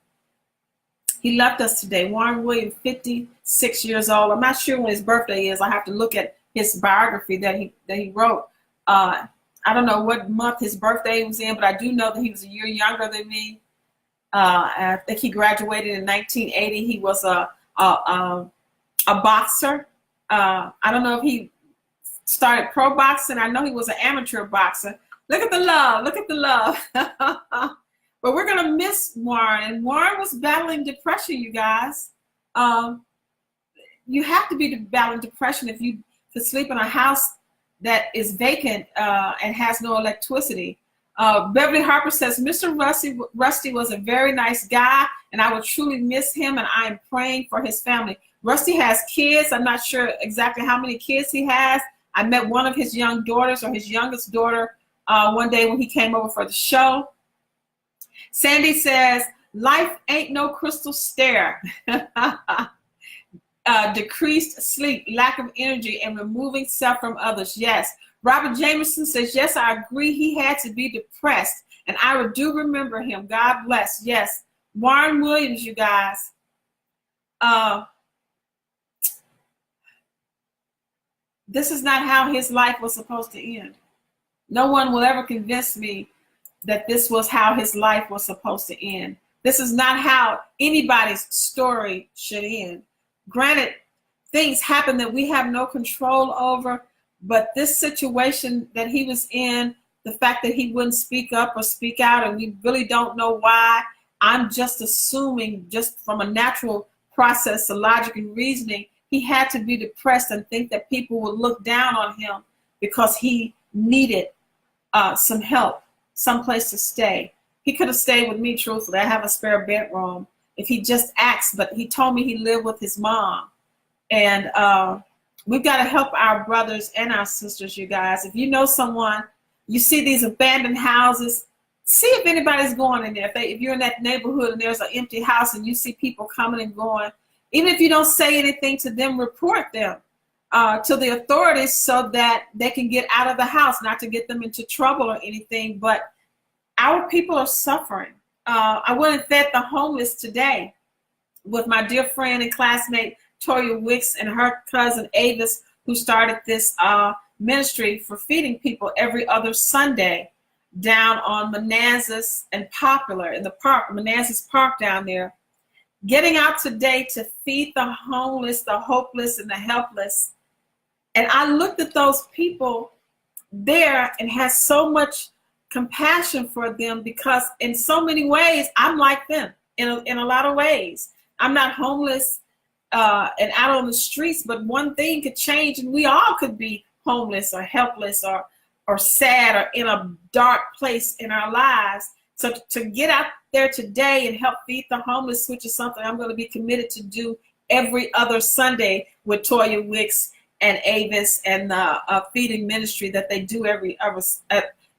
He left us today. Warren Williams, 56 years old. I'm not sure when his birthday is. I have to look at his biography that he wrote. I don't know what month his birthday was in, but I do know that he was a year younger than me. I think he graduated in 1980. He was a boxer. I don't know if he started pro boxing. I know he was an amateur boxer. Look at the love. Look at the love. But we're going to miss Warren. And Warren was battling depression, you guys. You have to be battling depression if you could sleep in a house that is vacant and has no electricity. Beverly Harper says, Mr. Rusty was a very nice guy, and I will truly miss him, and I am praying for his family. Rusty has kids. I'm not sure exactly how many kids he has. I met one of his young daughters, or his youngest daughter, one day when he came over for the show. Sandy says, life ain't no crystal stair. Decreased sleep, lack of energy, and removing self from others. Yes. Robert Jameson says, yes, I agree. He had to be depressed, and I do remember him. God bless. Yes. Warren Williams, you guys. This is not how his life was supposed to end. No one will ever convince me that this was how his life was supposed to end. This is not how anybody's story should end. Granted, things happen that we have no control over, but this situation that he was in, the fact that he wouldn't speak up or speak out, and we really don't know why. I'm just assuming, just from a natural process of logic and reasoning, he had to be depressed and think that people would look down on him because he needed some help, some place to stay. He could have stayed with me, truthfully. I have a spare bedroom if he just asked, but he told me he lived with his mom. And we've got to help our brothers and our sisters, you guys. If you know someone, you see these abandoned houses, see if anybody's going in there. If you're in that neighborhood and there's an empty house and you see people coming and going, even if you don't say anything to them, report them to the authorities so that they can get out of the house, not to get them into trouble or anything. But our people are suffering. I went and fed the homeless today with my dear friend and classmate Toya Wicks and her cousin Avis, who started this ministry for feeding people every other Sunday down on Manassas and Popular in the park, Manassas Park down there. Getting out today to feed the homeless, the hopeless, and the helpless. And I looked at those people there and had so much compassion for them, because in so many ways, I'm like them in a lot of ways. I'm not homeless and out on the streets, but one thing could change and we all could be homeless or helpless or sad or in a dark place in our lives. So to get out there today and help feed the homeless, which is something I'm going to be committed to do every other Sunday with Toya Wicks and Avis and the feeding ministry that they do every other.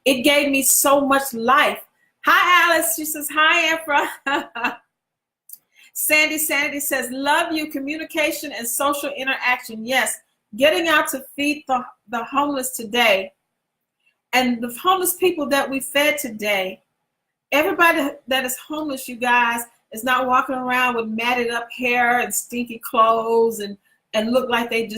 It gave me so much life. Hi, Alice. She says, hi, Anfra. Sandy says, love you, communication and social interaction. Yes, getting out to feed the homeless today. And the homeless people that we fed today, everybody that is homeless, you guys, is not walking around with matted up hair and stinky clothes and look like they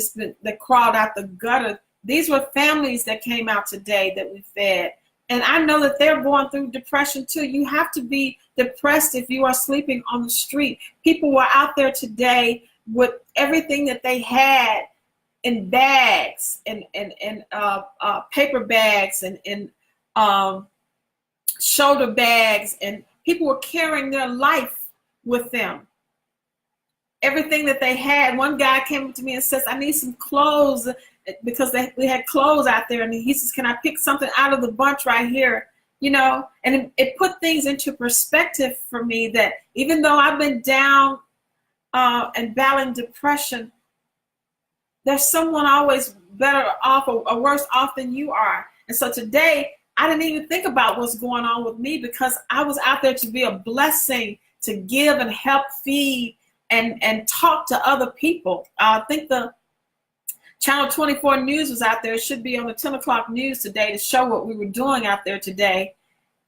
crawled out the gutter. These were families that came out today that we fed. And I know that they're going through depression too. You have to be depressed if you are sleeping on the street. People were out there today with everything that they had in bags and paper bags and shoulder bags, and people were carrying their life with them. Everything that they had. One guy came up to me and says, I need some clothes, because we had clothes out there. And he says, can I pick something out of the bunch right here? You know, and it put things into perspective for me that even though I've been down and battling depression, there's someone always better off or worse off than you are. And so today, I didn't even think about what's going on with me, because I was out there to be a blessing, to give and help feed and talk to other people. I think the Channel 24 News was out there. It should be on the 10 o'clock news today to show what we were doing out there today.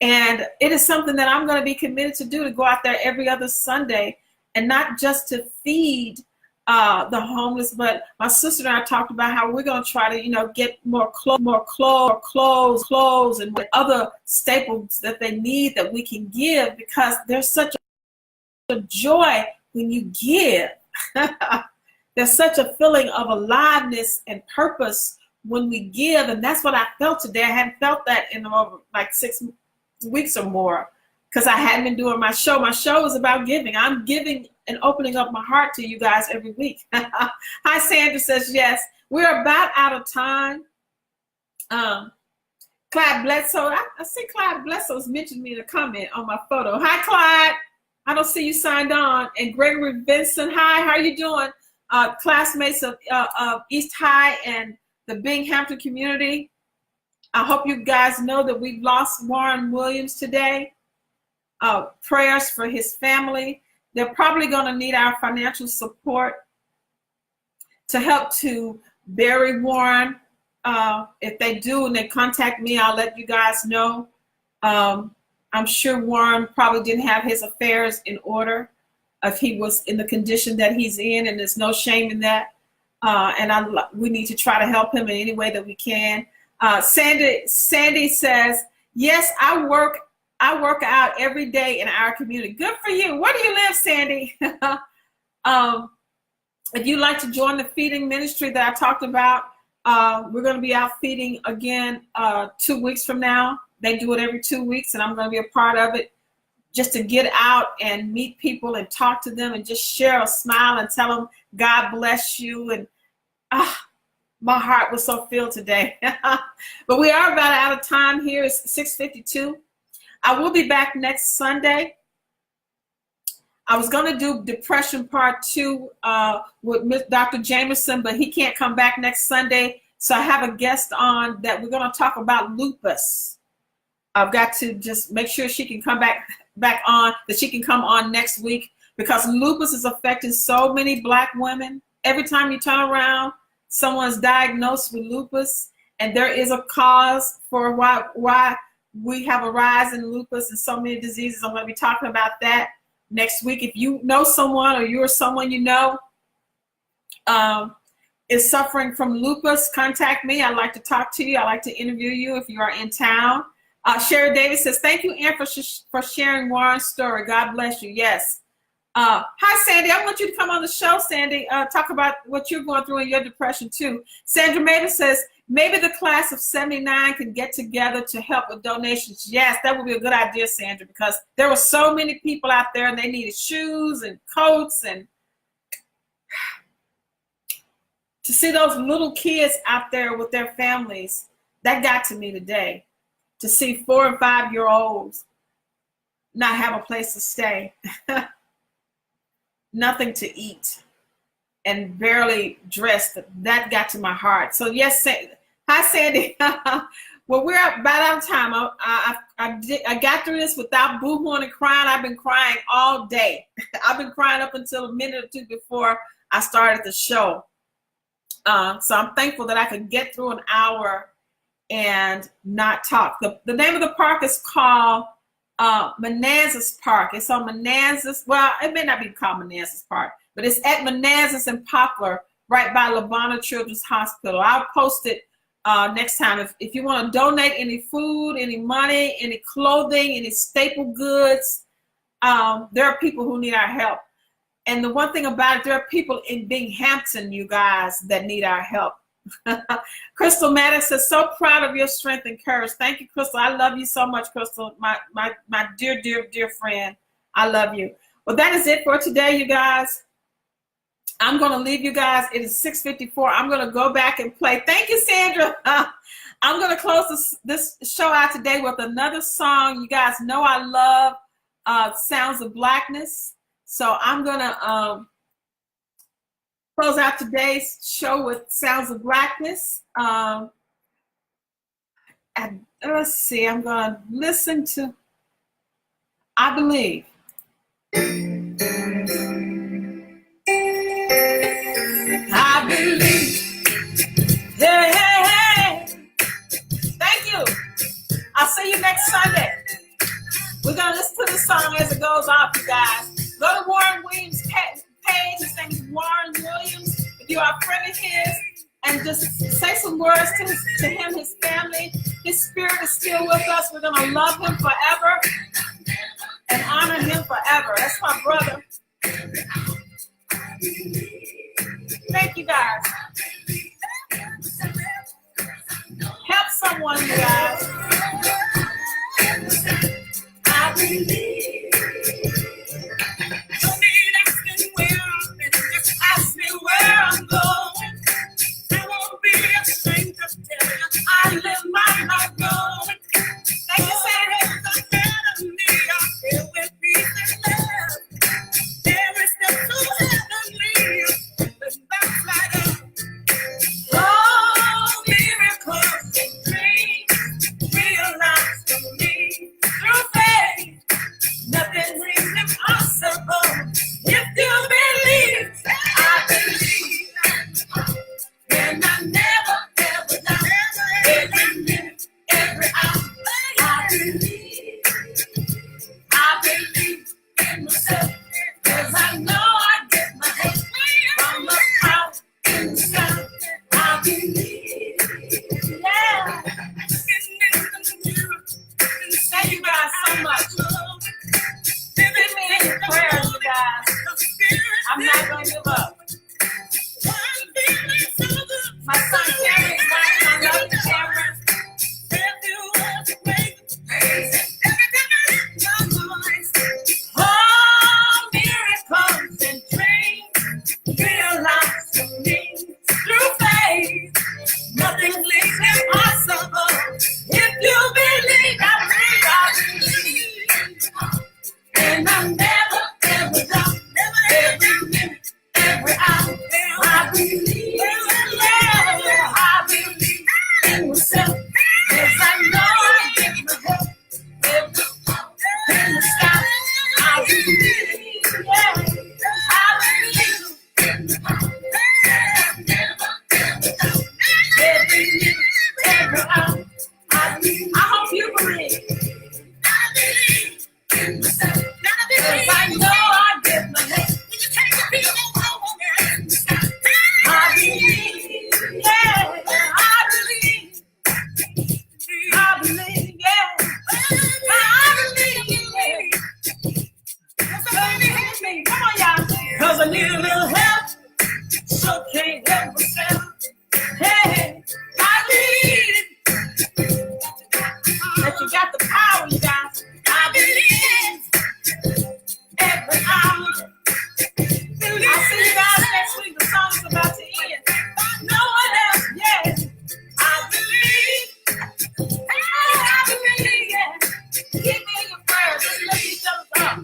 And it is something that I'm going to be committed to do, to go out there every other Sunday, and not just to feed the homeless, but my sister and I talked about how we're going to try to, get more clothes, and other staples that they need that we can give, because there's such a joy when you give. There's such a feeling of aliveness and purpose when we give, and that's what I felt today. I hadn't felt that in over like 6 weeks or more, because I hadn't been doing my show. My show is about giving. I'm giving and opening up my heart to you guys every week. Hi, Sandra says, yes. We're about out of time. Clyde Bledsoe, I see Clyde Bledsoe's mentioned me in a comment on my photo. Hi, Clyde. I don't see you signed on. And Gregory Benson, hi, how are you doing? Classmates of East High and the Binghamton community. I hope you guys know that we've lost Warren Williams today. Prayers for his family. They're probably going to need our financial support to help to bury Warren. If they do and they contact me, I'll let you guys know. I'm sure Warren probably didn't have his affairs in order if he was in the condition that he's in, and there's no shame in that. We need to try to help him in any way that we can. Sandy says, yes, I work out every day in our community. Good for you. Where do you live, Sandy? If you'd like to join the feeding ministry that I talked about, We're going to be out feeding again 2 weeks from now. They do it every 2 weeks, and I'm going to be a part of it, just to get out and meet people and talk to them and just share a smile and tell them God bless you. And my heart was so filled today. But we are about out of time here. It's 6:52. I will be back next Sunday. I was going to do depression part 2 with Dr. Jameson, but he can't come back next Sunday. So I have a guest on that we're going to talk about lupus. I've got to just make sure she can come back on, that she can come on next week, because lupus is affecting so many Black women. Every time you turn around, someone's diagnosed with lupus, and there is a cause for why we have a rise in lupus and so many diseases. I'm going to be talking about that next week. If you know someone, or you're someone you know is suffering from lupus, contact me. I'd like to talk to you. I'd like to interview you if you are in town. Sherry Davis says, thank you, Anfra, for sharing Warren's story. God bless you. Yes. Hi, Sandy. I want you to come on the show, Sandy. Talk about what you're going through in your depression, too. Sandra Mavis says, maybe the class of 79 can get together to help with donations. Yes, that would be a good idea, Sandra, because there were so many people out there, and they needed shoes and coats. And to see those little kids out there with their families, that got to me today. To see 4 and 5-year-olds not have a place to stay, nothing to eat, and barely dressed, that got to my heart. So yes, hi, Sandy. Well, we're about out of time. I got through this without boo-hooing and crying. I've been crying all day. I've been crying up until a minute or two before I started the show. So I'm thankful that I could get through an hour and not talk. The name of the park is called Manassas Park. It's on Manassas. Well, it may not be called Manassas Park, but it's at Manassas and Poplar, right by Labana Children's Hospital. I'll post it next time. If you want to donate any food, any money, any clothing, any staple goods, there are people who need our help. And the one thing about it, there are people in Binghamton, you guys, that need our help. Crystal Maddox says, so proud of your strength and courage. Thank you, Crystal. I love you so much, Crystal, my dear, dear, dear friend. I love you. Well, that is it for today, you guys. I'm going to leave you guys. It is 6:54. I'm going to go back and play. Thank you, Sandra. I'm going to close this show out today with another song. You guys know I love Sounds of Blackness. So I'm going to close out today's show with Sounds of Blackness. And let's see, I'm going to listen to I Believe. I believe. Hey, hey, hey. Thank you. I'll see you next Sunday. We're going to listen to this song as it goes off, you guys. Go to Warren Williams' page. His name is Warren Williams. If you are a friend of his, and just say some words to him, his family. His spirit is still with us. We're going to love him forever and honor him forever. That's my brother. Thank you, guys. Help someone, you guys. I believe. Ask me where I'm going. I won't be ashamed to tell you I live my life going. Thank you, Sarah. Ahead of me, I'm filled with peace and love. Every step to heavenly, the backslider. Oh, miracles and dreams realized for me through faith. Nothing seems impossible if you believe. I believe, and I never, ever, every minute, every hour. I believe in myself, 'cause I know I get my help from the power in the sky. I believe, yeah. Thank you guys so much. Give me any prayers, you guys. I'm not going to give up. My son Cameron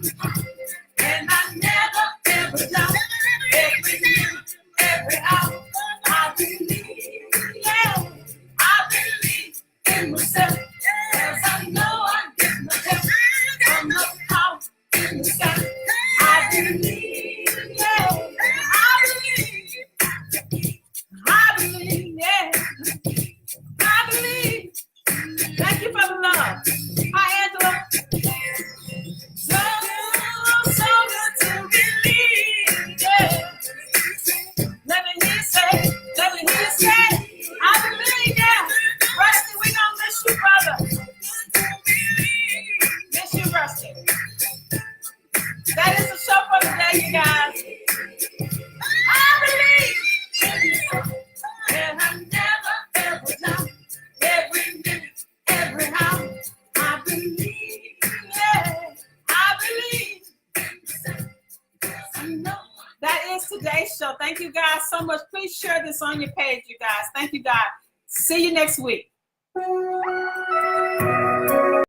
And I never ever doubt. Every minute, every hour, I believe. Yeah, I believe in myself. 'Cause I know I get my help from the power in the sky. I believe. Yeah, I believe. I believe. Yeah, I believe. Thank you for the love. Hi, Angela. So good to believe. Yeah. Let me hear you say, let me hear you say, I believe, yeah. Rusty, we gonna miss you, brother. Miss you, Rusty. That is the show for today, you guys. I believe. And I never ever doubt. Every minute, every hour, I believe. Yeah, I believe. I know. That is today's show. Thank you guys so much. Please share this on your page, you guys. Thank you, guys. See you next week.